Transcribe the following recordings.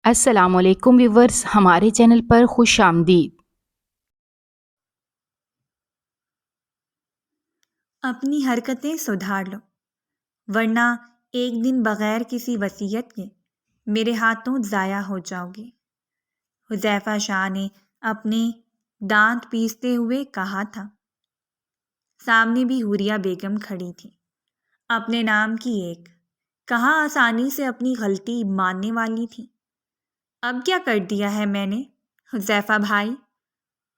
السلام علیکم ویورز، ہمارے چینل پر خوش آمدید۔ اپنی حرکتیں سدھار لو، ورنہ ایک دن بغیر کسی وصیت کے میرے ہاتھوں ضائع ہو جاؤ گے۔ حذیفہ شاہ نے اپنے دانت پیستے ہوئے کہا تھا۔ سامنے بھی حوریہ بیگم کھڑی تھی، اپنے نام کی ایک، کہاں آسانی سے اپنی غلطی ماننے والی تھی۔ اب کیا کر دیا ہے میں نے؟ حذیفہ بھائی،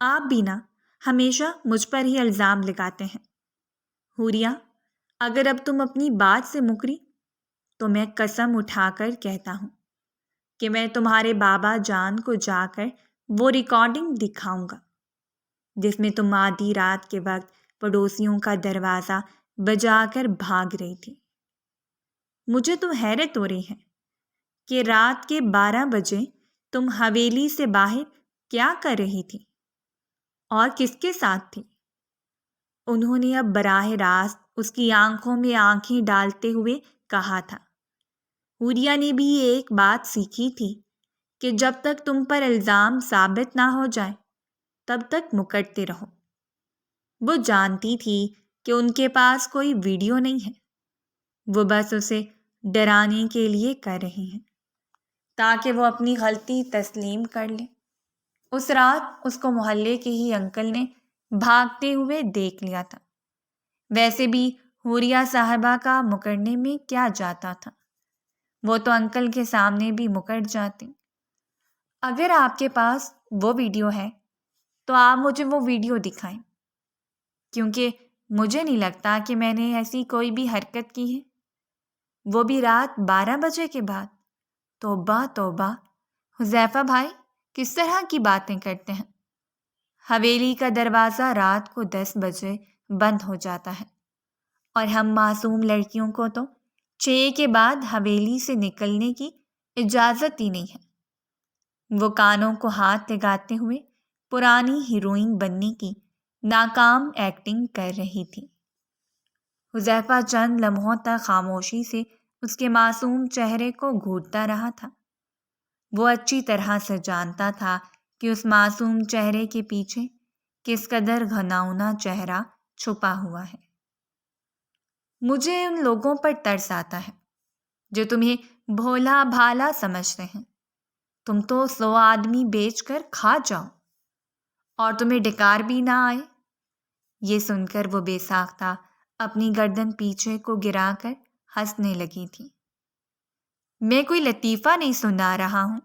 آپ بھی نا ہمیشہ مجھ پر ہی الزام لگاتے ہیں۔ حوریہ، اگر اب تم اپنی بات سے مکری تو میں قسم اٹھا کر کہتا ہوں کہ میں تمہارے بابا جان کو جا کر وہ ریکارڈنگ دکھاؤں گا جس میں تم آدھی رات کے وقت پڑوسیوں کا دروازہ بجا کر بھاگ رہی تھی۔ مجھے تو حیرت ہو رہی ہے کہ رات کے 12 بجے تم حویلی سے باہر کیا کر رہی تھی اور کس کے ساتھ تھی؟ انہوں نے اب براہ راست اس کی آنکھوں میں آنکھیں ڈالتے ہوئے کہا تھا۔ حوریہ نے بھی ایک بات سیکھی تھی کہ جب تک تم پر الزام ثابت نہ ہو جائے تب تک مکرتے رہو۔ وہ جانتی تھی کہ ان کے پاس کوئی ویڈیو نہیں ہے، وہ بس اسے ڈرانے کے لیے کر رہے ہیں تاکہ وہ اپنی غلطی تسلیم کر لے۔ اس رات اس کو محلے کے ہی انکل نے بھاگتے ہوئے دیکھ لیا تھا۔ ویسے بھی حوریہ صاحبہ کا مکرنے میں کیا جاتا تھا، وہ تو انکل کے سامنے بھی مکر جاتے۔ اگر آپ کے پاس وہ ویڈیو ہے تو آپ مجھے وہ ویڈیو دکھائیں، کیونکہ مجھے نہیں لگتا کہ میں نے ایسی کوئی بھی حرکت کی ہے، وہ بھی رات 12 بجے کے بعد۔ توبہ توبہ، حذیفہ بھائی کس طرح کی باتیں کرتے ہیں؟ حویلی کا دروازہ رات کو 10 بجے بند ہو جاتا ہے اور ہم معصوم لڑکیوں کو تو 6 کے بعد حویلی سے نکلنے کی اجازت ہی نہیں ہے۔ وہ کانوں کو ہاتھ لگاتے ہوئے پرانی ہیروئن بننے کی ناکام ایکٹنگ کر رہی تھی۔ حذیفہ چند لمحوں تک خاموشی سے اس کے معصوم چہرے کو گھورتا رہا تھا۔ وہ اچھی طرح سے جانتا تھا کہ اس معصوم چہرے کے پیچھے کس قدر گھناؤنا چہرہ چھپا ہوا ہے۔ مجھے ان لوگوں پر ترس آتا ہے جو تمہیں بھولا بھالا سمجھتے ہیں۔ تم تو 100 آدمی بیچ کر کھا جاؤ اور تمہیں ڈکار بھی نہ آئے۔ یہ سن کر وہ بے ساختہ اپنی گردن پیچھے کو گرا کر ہنسنے لگی تھی۔ میں کوئی لطیفہ نہیں سنا رہا ہوں،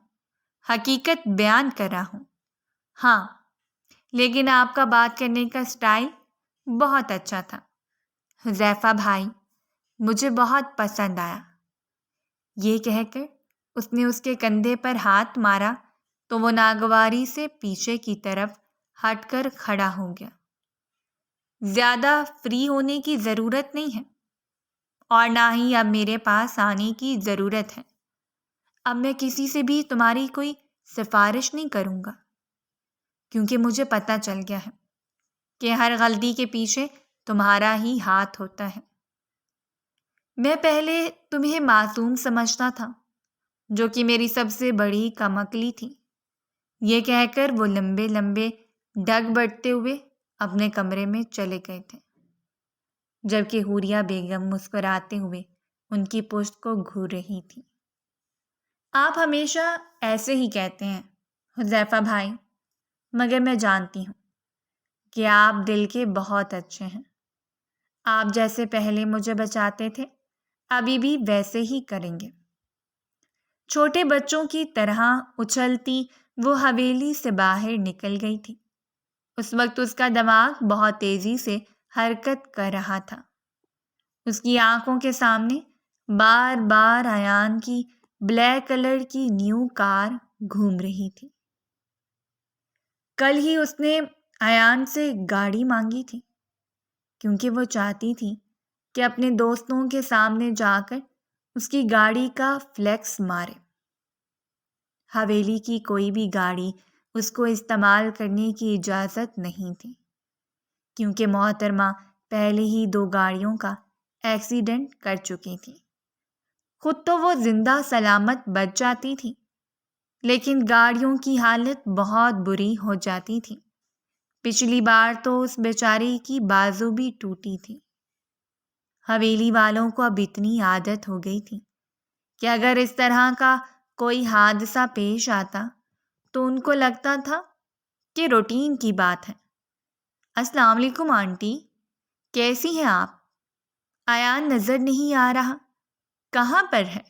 حقیقت بیان کر رہا ہوں۔ ہاں، لیکن آپ کا بات کرنے کا سٹائل بہت اچھا تھا حذیفہ بھائی، مجھے بہت پسند آیا۔ یہ کہہ کر اس نے اس کے کندھے پر ہاتھ مارا تو وہ ناگواری سے پیچھے کی طرف ہٹ کر کھڑا ہو گیا۔ زیادہ فری ہونے کی ضرورت نہیں ہے اور نہ ہی اب میرے پاس آنے کی ضرورت ہے۔ اب میں کسی سے بھی تمہاری کوئی سفارش نہیں کروں گا، کیونکہ مجھے پتہ چل گیا ہے کہ ہر غلطی کے پیچھے تمہارا ہی ہاتھ ہوتا ہے۔ میں پہلے تمہیں معصوم سمجھتا تھا، جو کہ میری سب سے بڑی کم عقلی تھی۔ یہ کہہ کر وہ لمبے لمبے ڈگ بڑھتے ہوئے اپنے کمرے میں چلے گئے تھے، جبکہ حوریہ بیگم مسکراتے ہوئے ان کی پشت کو گھور رہی تھی۔ آپ ہمیشہ ایسے ہی کہتے ہیں حذیفہ بھائی، مگر میں جانتی ہوں کہ آپ دل کے بہت اچھے ہیں۔ آپ جیسے پہلے مجھے بچاتے تھے ابھی بھی ویسے ہی کریں گے۔ چھوٹے بچوں کی طرح اچھلتی وہ حویلی سے باہر نکل گئی تھی۔ اس وقت اس کا دماغ بہت تیزی سے حرکت کر رہا تھا۔ اس کی آنکھوں کے سامنے بار بار ایان کی بلیک کلر کی نیو کار گھوم رہی تھی۔ کل ہی اس نے ایان سے گاڑی مانگی تھی کیونکہ وہ چاہتی تھی کہ اپنے دوستوں کے سامنے جا کر اس کی گاڑی کا فلیکس مارے۔ حویلی کی کوئی بھی گاڑی اس کو استعمال کرنے کی اجازت نہیں تھی، کیونکہ محترمہ پہلے ہی 2 گاڑیوں کا ایکسیڈنٹ کر چکی تھی۔ خود تو وہ زندہ سلامت بچ جاتی تھی، لیکن گاڑیوں کی حالت بہت بری ہو جاتی تھی۔ پچھلی بار تو اس بیچاری کی بازو بھی ٹوٹی تھی۔ حویلی والوں کو اب اتنی عادت ہو گئی تھی کہ اگر اس طرح کا کوئی حادثہ پیش آتا تو ان کو لگتا تھا کہ روٹین کی بات ہے۔ السلام علیکم آنٹی، کیسی ہیں آپ؟ ایان نظر نہیں آ رہا، کہاں پر ہے؟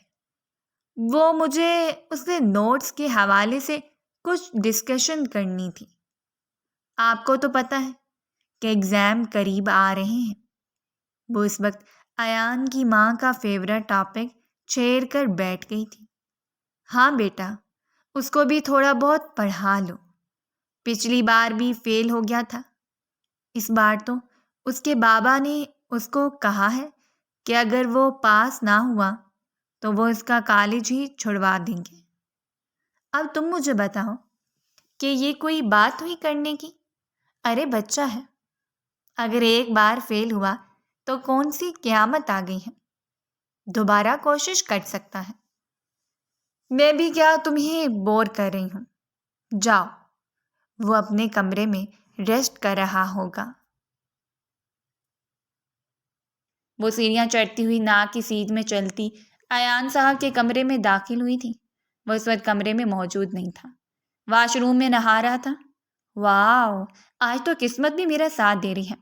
وہ مجھے اس کے نوٹس کے حوالے سے کچھ ڈسکشن کرنی تھی۔ آپ کو تو پتہ ہے کہ ایگزام قریب آ رہے ہیں۔ وہ اس وقت ایان کی ماں کا فیورٹ ٹاپک چھیڑ کر بیٹھ گئی تھی۔ ہاں بیٹا، اس کو بھی تھوڑا بہت پڑھا لو، پچھلی بار بھی فیل ہو گیا تھا۔ اس بار تو اس کے بابا نے اس کو کہا ہے کہ اگر وہ پاس نہ ہوا تو وہ اس کا کالج ہی چھڑوا دیں گے۔ اب تم مجھے بتاؤ کہ یہ کوئی بات ہوئی کرنے کی؟ ارے بچہ ہے، اگر ایک بار فیل ہوا تو کون سی قیامت آ گئی ہے، دوبارہ کوشش کر سکتا ہے۔ میں بھی کیا تمہیں بور کر رہی ہوں، جاؤ، وہ اپنے کمرے میں ریسٹ کر رہا ہوگا۔ وہ سیڑھیاں چڑھتی ہوئی ناک کی سیدھ میں چلتی ایان صاحب کے کمرے میں داخل ہوئی تھی۔ وہ اس وقت کمرے میں موجود نہیں تھا، واش روم میں نہا رہا تھا۔ واو، آج تو قسمت بھی میرا ساتھ دے رہی ہے،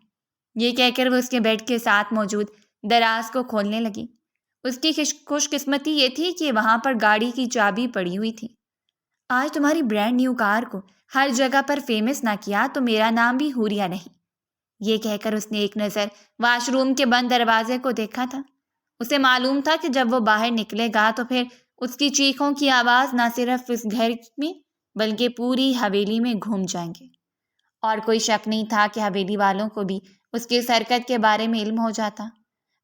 یہ کہہ کر وہ اس کے بیڈ کے ساتھ موجود دراز کو کھولنے لگی۔ اس کی خوش قسمتی یہ تھی کہ وہاں پر گاڑی کی چابی پڑی ہوئی تھی۔ آج تمہاری برانڈ نیو کار کو ہر جگہ پر فیمس نہ کیا تو میرا نام بھی حوریہ نہیں۔ یہ کہہ کر اس نے ایک نظر واش روم کے بند دروازے کو دیکھا تھا۔ اسے معلوم تھا کہ جب وہ باہر نکلے گا تو پھر اس کی چیخوں کی آواز نہ صرف اس گھر میں بلکہ پوری حویلی میں گھوم جائیں گے۔ اور کوئی شک نہیں تھا کہ حویلی والوں کو بھی اس کی اس حرکت کے بارے میں علم ہو جاتا،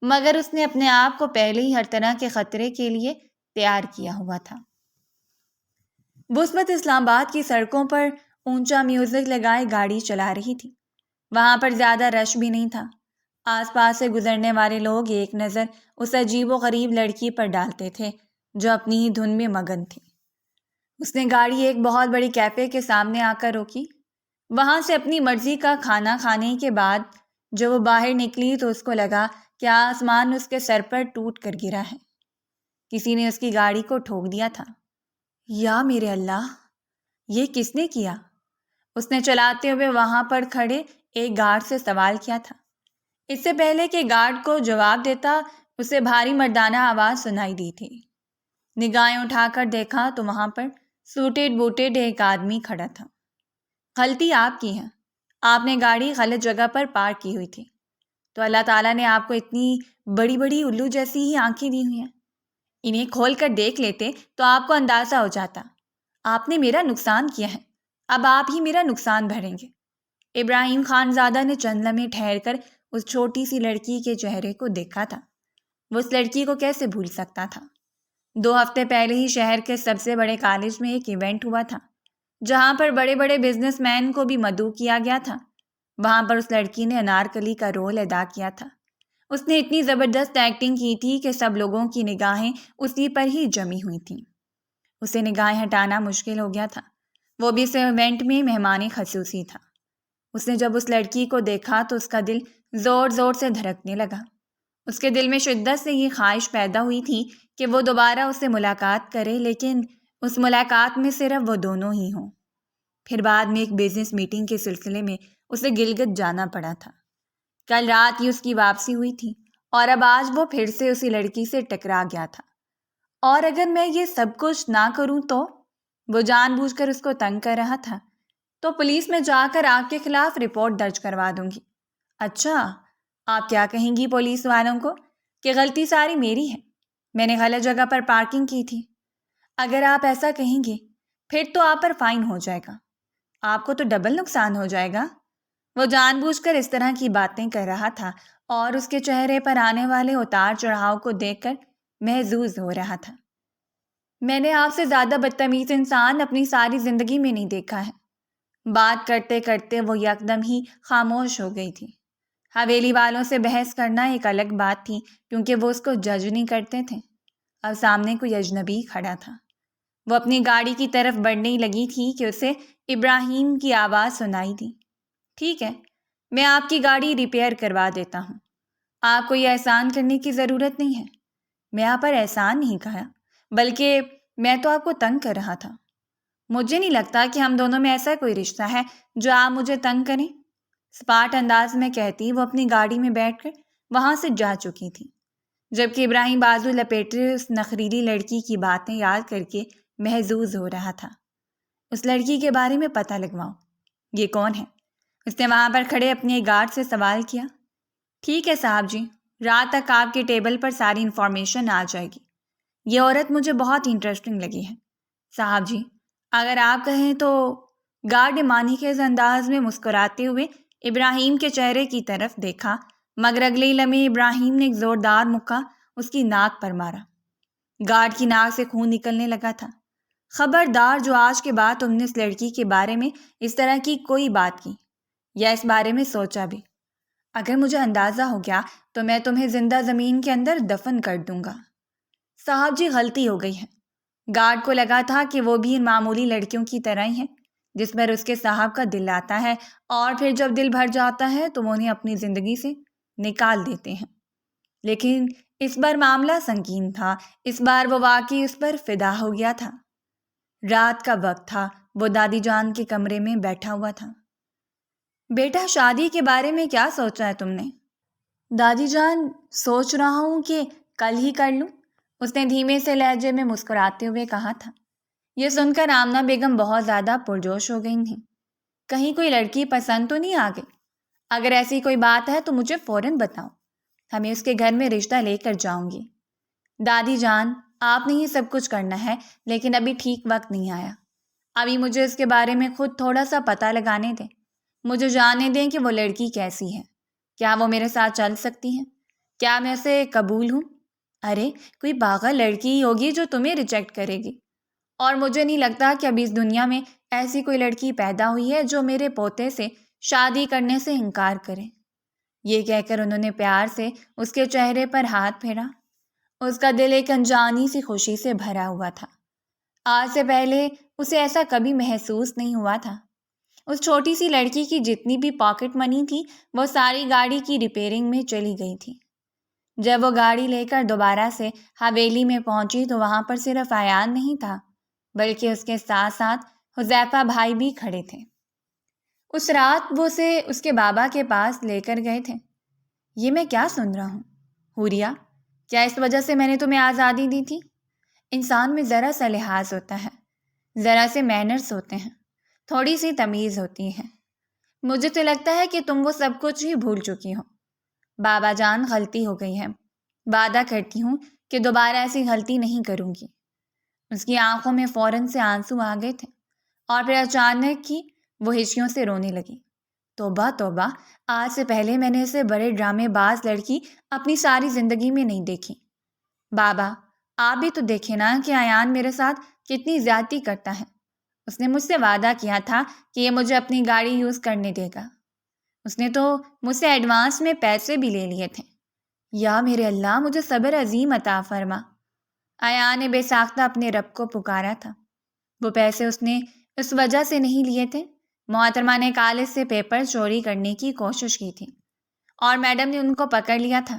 مگر اس نے اپنے آپ کو پہلے ہی ہر طرح کے خطرے کے لیے تیار کیا ہوا تھا۔ وہ اس وقت اسلام آباد کی سڑکوں پر اونچا میوزک لگائے گاڑی چلا رہی تھی۔ وہاں پر زیادہ رش بھی نہیں تھا۔ آس پاس سے گزرنے والے لوگ ایک نظر اس عجیب و غریب لڑکی پر ڈالتے تھے جو اپنی ہی دھن میں مگن تھی۔ اس نے گاڑی ایک بہت بڑی کیفے کے سامنے آ کر روکی۔ وہاں سے اپنی مرضی کا کھانا کھانے کے بعد جب وہ باہر نکلی تو اس کو لگا کہ آسمان اس کے سر پر ٹوٹ کر گرا ہے۔ کسی نے اس کی گاڑی کو ٹھوک دیا تھا۔ یا میرے اللہ، یہ کس نے کیا؟ اس نے چلاتے ہوئے وہاں پر کھڑے ایک گارڈ سے سوال کیا تھا۔ اس سے پہلے کہ گارڈ کو جواب دیتا اسے بھاری مردانہ آواز سنائی دی تھی۔ نگاہیں اٹھا کر دیکھا تو وہاں پر سوٹیڈ بوٹیڈ ایک آدمی کھڑا تھا۔ غلطی آپ کی ہے، آپ نے گاڑی غلط جگہ پر پارک کی ہوئی تھی، تو اللہ تعالیٰ نے آپ کو اتنی بڑی بڑی الو جیسی ہی آنکھیں دی ہوئی ہیں، انہیں کھول کر دیکھ لیتے تو آپ کو اندازہ ہو جاتا۔ آپ نے میرا نقصان کیا ہے، اب آپ ہی میرا نقصان بھریں گے۔ ابراہیم خان زادہ نے چند لمحے ٹھہر کر اس چھوٹی سی لڑکی کے چہرے کو دیکھا تھا۔ وہ اس لڑکی کو کیسے بھول سکتا تھا؟ 2 ہفتے پہلے ہی شہر کے سب سے بڑے کالج میں ایک ایونٹ ہوا تھا جہاں پر بڑے بڑے بزنس مین کو بھی مدعو کیا گیا تھا۔ وہاں پر اس لڑکی نے انارکلی کا رول ادا کیا تھا۔ اس نے اتنی زبردست ایکٹنگ کی تھی کہ سب لوگوں کی نگاہیں اسی پر ہی جمی ہوئی تھیں۔ اسے نگاہیں ہٹانا مشکل ہو گیا تھا، وہ بھی اس ایونٹ میں مہمان خصوصی تھا۔ اس نے جب اس لڑکی کو دیکھا تو اس کا دل زور زور سے دھڑکنے لگا۔ اس کے دل میں شدت سے یہ خواہش پیدا ہوئی تھی کہ وہ دوبارہ اس سے ملاقات کرے، لیکن اس ملاقات میں صرف وہ دونوں ہی ہوں۔ پھر بعد میں ایک بزنس میٹنگ کے سلسلے میں اسے گلگت جانا پڑا تھا۔ کل رات ہی اس کی واپسی ہوئی تھی اور اب آج وہ پھر سے اسی لڑکی سے ٹکرا گیا تھا۔ اور اگر میں یہ سب کچھ نہ کروں تو وہ جان بوجھ کر اس کو تنگ کر رہا تھا، تو پولیس میں جا کر آپ کے خلاف رپورٹ درج کروا دوں گی۔ اچھا، آپ کیا کہیں گی پولیس والوں کو کہ غلطی ساری میری ہے، میں نے غلط جگہ پر پارکنگ کی تھی؟ اگر آپ ایسا کہیں گے پھر تو آپ پر فائن ہو جائے گا، آپ کو تو ڈبل نقصان ہو جائے گا۔ وہ جان بوجھ کر اس طرح کی باتیں کر رہا تھا اور اس کے چہرے پر آنے والے اتار چڑھاؤ کو دیکھ کر محظوظ ہو رہا تھا۔ میں نے آپ سے زیادہ بدتمیز انسان اپنی ساری زندگی میں نہیں دیکھا ہے۔ بات کرتے کرتے وہ یکدم ہی خاموش ہو گئی تھی۔ حویلی والوں سے بحث کرنا ایک الگ بات تھی کیونکہ وہ اس کو جج نہیں کرتے تھے۔ اب سامنے کوئی اجنبی کھڑا تھا۔ وہ اپنی گاڑی کی طرف بڑھنے لگی تھی کہ اسے ابراہیم کی آواز سنائی دی۔ ٹھیک ہے، میں آپ کی گاڑی ریپیئر کروا دیتا ہوں، آپ کو یہ احسان کرنے کی ضرورت نہیں ہے۔ میں آپ پر احسان نہیں کہا، بلکہ میں تو آپ کو تنگ کر رہا تھا۔ مجھے نہیں لگتا کہ ہم دونوں میں ایسا کوئی رشتہ ہے جو آپ مجھے تنگ کریں، سپاٹ انداز میں کہتی وہ اپنی گاڑی میں بیٹھ کر وہاں سے جا چکی تھی، جبکہ ابراہیم بازو لپیٹے اس نخریلی لڑکی کی باتیں یاد کر کے محظوظ ہو رہا تھا۔ اس لڑکی کے بارے میں پتہ لگواؤ، یہ کون ہے؟ اس نے وہاں پر کھڑے اپنے گارڈ سے سوال کیا۔ ٹھیک ہے صاحب جی، رات تک آپ کے ٹیبل پر ساری انفارمیشن آ جائے گی۔ یہ عورت مجھے بہت انٹرسٹنگ لگی ہے صاحب جی، اگر آپ کہیں تو۔ گارڈ نے مانی کے اس انداز میں مسکراتے ہوئے ابراہیم کے چہرے کی طرف دیکھا، مگر اگلے ہی لمحے ابراہیم نے ایک زوردار مکہ اس کی ناک پر مارا۔ گارڈ کی ناک سے خون نکلنے لگا تھا۔ خبردار جو آج کے بعد تم نے اس لڑکی کے بارے میں اس طرح کی کوئی بات کی یا اس بارے میں سوچا بھی، اگر مجھے اندازہ ہو گیا تو میں تمہیں زندہ زمین کے اندر دفن کر دوں گا۔ صاحب جی غلطی ہو گئی ہے۔ گارڈ کو لگا تھا کہ وہ بھی ان معمولی لڑکیوں کی طرح ہی ہیں جس پر اس کے صاحب کا دل آتا ہے اور پھر جب دل بھر جاتا ہے تو وہ انہیں اپنی زندگی سے نکال دیتے ہیں، لیکن اس بار معاملہ سنگین تھا۔ اس بار وہ واقعی اس پر فدا ہو گیا تھا۔ رات کا وقت تھا، وہ دادی جان کے کمرے میں بیٹھا ہوا تھا۔ بیٹا شادی کے بارے میں کیا سوچا ہے تم نے؟ دادی جان سوچ رہا ہوں کہ کل ہی کر لوں، اس نے دھیمے سے لہجے میں مسکراتے ہوئے کہا تھا۔ یہ سن کر آمنہ بیگم بہت زیادہ پرجوش ہو گئی تھیں۔ کہیں کوئی لڑکی پسند تو نہیں آ گئی؟ اگر ایسی کوئی بات ہے تو مجھے فوراً بتاؤ، ہمیں اس کے گھر میں رشتہ لے کر جاؤں گی۔ دادی جان آپ نے یہ سب کچھ کرنا ہے، لیکن ابھی ٹھیک وقت نہیں آیا۔ ابھی مجھے اس کے بارے میں خود تھوڑا سا پتہ لگانے دیں، مجھے جاننے دیں کہ وہ لڑکی کیسی ہے، کیا وہ میرے ساتھ چل سکتی ہیں، کیا میں اسے قبول ہوں؟ ارے کوئی پاگل لڑکی ہی ہوگی جو تمہیں ریجیکٹ کرے گی، اور مجھے نہیں لگتا کہ ابھی اس دنیا میں ایسی کوئی لڑکی پیدا ہوئی ہے جو میرے پوتے سے شادی کرنے سے انکار کرے۔ یہ کہہ کر انہوں نے پیار سے اس کے چہرے پر ہاتھ پھیرا۔ اس کا دل ایک انجانی سی خوشی سے بھرا ہوا تھا۔ آج سے پہلے اسے ایسا کبھی محسوس نہیں ہوا تھا۔ اس چھوٹی سی لڑکی کی جتنی بھی پاکٹ منی تھی وہ ساری گاڑی کی ریپیئرنگ میں چلی گئی تھی۔ جب وہ گاڑی لے کر دوبارہ سے حویلی میں پہنچی تو وہاں پر صرف ایان نہیں تھا، بلکہ اس کے ساتھ ساتھ حذیفہ بھائی بھی کھڑے تھے۔ اس رات وہ اسے اس کے بابا کے پاس لے کر گئے تھے۔ یہ میں کیا سن رہا ہوں حوریہ؟ کیا اس وجہ سے میں نے تمہیں آزادی دی تھی؟ انسان میں ذرا سا لحاظ ہوتا ہے، ذرا سے مینرز ہوتے ہیں، تھوڑی سی تمیز ہوتی ہے۔ مجھے تو لگتا ہے کہ تم وہ سب کچھ ہی بھول چکی ہو۔ بابا جان غلطی ہو گئی ہے، وعدہ کرتی ہوں کہ دوبارہ ایسی غلطی نہیں کروں گی۔ اس کی آنکھوں میں فوراً سے آنسو آ گئے تھے اور پھر اچانک ہی وہ ہچکیوں سے رونے لگی۔ توبہ توبہ، آج سے پہلے میں نے اسے بڑے ڈرامے باز لڑکی اپنی ساری زندگی میں نہیں دیکھی۔ بابا آپ بھی تو دیکھیں نا کہ ایان میرے ساتھ کتنی زیادتی کرتا ہے۔ اس نے مجھ سے وعدہ کیا تھا کہ یہ مجھے اپنی گاڑی یوز کرنے دے گا۔ اس نے تو مجھ سے ایڈوانس میں پیسے بھی لے لیے تھے۔ یا میرے اللہ، مجھے صبر عظیم عطا فرما۔ ایان نے بے ساختہ اپنے رب کو پکارا تھا۔ وہ پیسے اس نے اس وجہ سے نہیں لیے تھے، محترمہ نے کالج سے پیپر چوری کرنے کی کوشش کی تھی اور میڈم نے ان کو پکڑ لیا تھا۔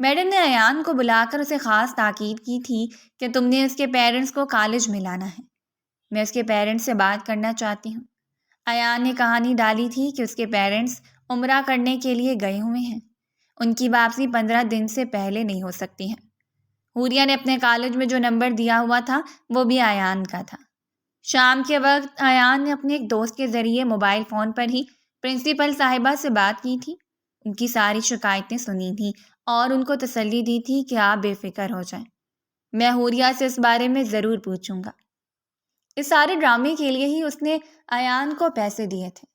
میڈم نے ایان کو بلا کر اسے خاص تاکید کی تھی کہ تم نے اس کے پیرنٹس کو کالج میں لانا ہے، میں اس کے پیرنٹس سے بات کرنا چاہتی ہوں۔ ایان نے کہانی ڈالی تھی کہ اس کے پیرنٹس عمرہ کرنے کے لیے گئے ہوئے ہیں، ان کی واپسی 15 دن سے پہلے نہیں ہو سکتی ہے۔ حوریہ نے اپنے کالج میں جو نمبر دیا ہوا تھا وہ بھی ایان کا تھا۔ شام کے وقت ایان نے اپنے ایک دوست کے ذریعے موبائل فون پر ہی پرنسپل صاحبہ سے بات کی تھی، ان کی ساری شکایتیں سنی تھیں اور ان کو تسلی دی تھی کہ آپ بے فکر ہو جائیں، میں حوریہ سے اس بارے میں ضرور پوچھوں گا۔ اس سارے ڈرامے کے لیے ہی اس نے ایان کو پیسے دیے تھے۔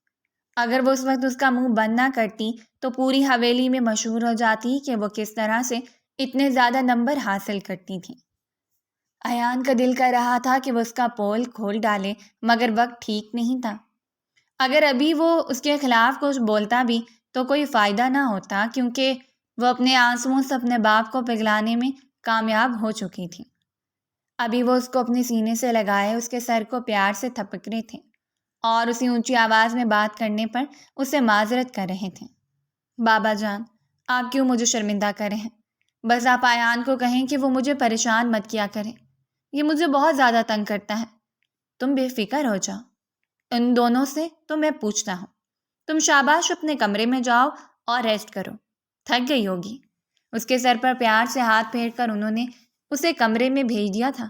اگر وہ اس وقت اس کا منہ بند نہ کرتی تو پوری حویلی میں مشہور ہو جاتی کہ وہ کس طرح سے اتنے زیادہ نمبر حاصل کرتی تھیں۔ ایان کا دل کر رہا تھا کہ وہ اس کا پول کھول ڈالے، مگر وقت ٹھیک نہیں تھا۔ اگر ابھی وہ اس کے خلاف کچھ بولتا بھی تو کوئی فائدہ نہ ہوتا، کیونکہ وہ اپنے آنسوؤں سے اپنے باپ کو پگھلانے میں کامیاب ہو چکی تھی۔ ابھی وہ اس کو اپنے سینے سے لگائے اس کے سر کو پیار سے تھپک رہے تھے اور اسی اونچی آواز میں بات کرنے پر اسے معذرت کر رہے تھے۔ بابا جان، آپ کیوں مجھے شرمندہ کرے ہیں؟ بس آپ ایان کو کہیں کہ وہ مجھے پریشان مت کیا کرے، یہ مجھے بہت زیادہ تنگ کرتا ہے۔ تم بے فکر ہو جاؤ، ان دونوں سے تو میں پوچھتا ہوں۔ تم شاباش اپنے کمرے میں جاؤ اور ریسٹ کرو، تھک گئی ہوگی۔ اس کے سر پر پیار سے ہاتھ پھیر کر انہوں نے اسے کمرے میں بھیج دیا تھا۔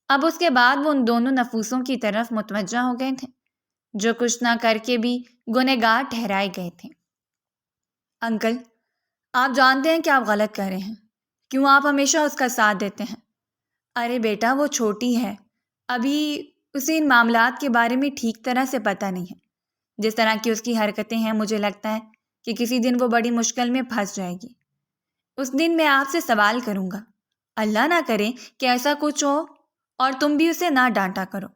اب اس کے بعد وہ ان دونوں نفوسوں کی طرف متوجہ ہو گئے تھے جو کچھ نہ کر کے بھی گنہگار ٹھہرائے گئے تھے۔ انکل، آپ جانتے ہیں کہ آپ غلط کر رہے ہیں، کیوں آپ ہمیشہ اس کا ساتھ دیتے ہیں؟ ارے بیٹا، وہ چھوٹی ہے، ابھی اسے ان معاملات کے بارے میں ٹھیک طرح سے پتہ نہیں ہے۔ جس طرح کی اس کی حرکتیں ہیں، مجھے لگتا ہے کہ کسی دن وہ بڑی مشکل میں پھنس جائے گی۔ اس دن میں آپ سے سوال کروں گا، اللہ نہ کرے کہ ایسا کچھ ہو اور تم بھی اسے نہ ڈانٹا کرو۔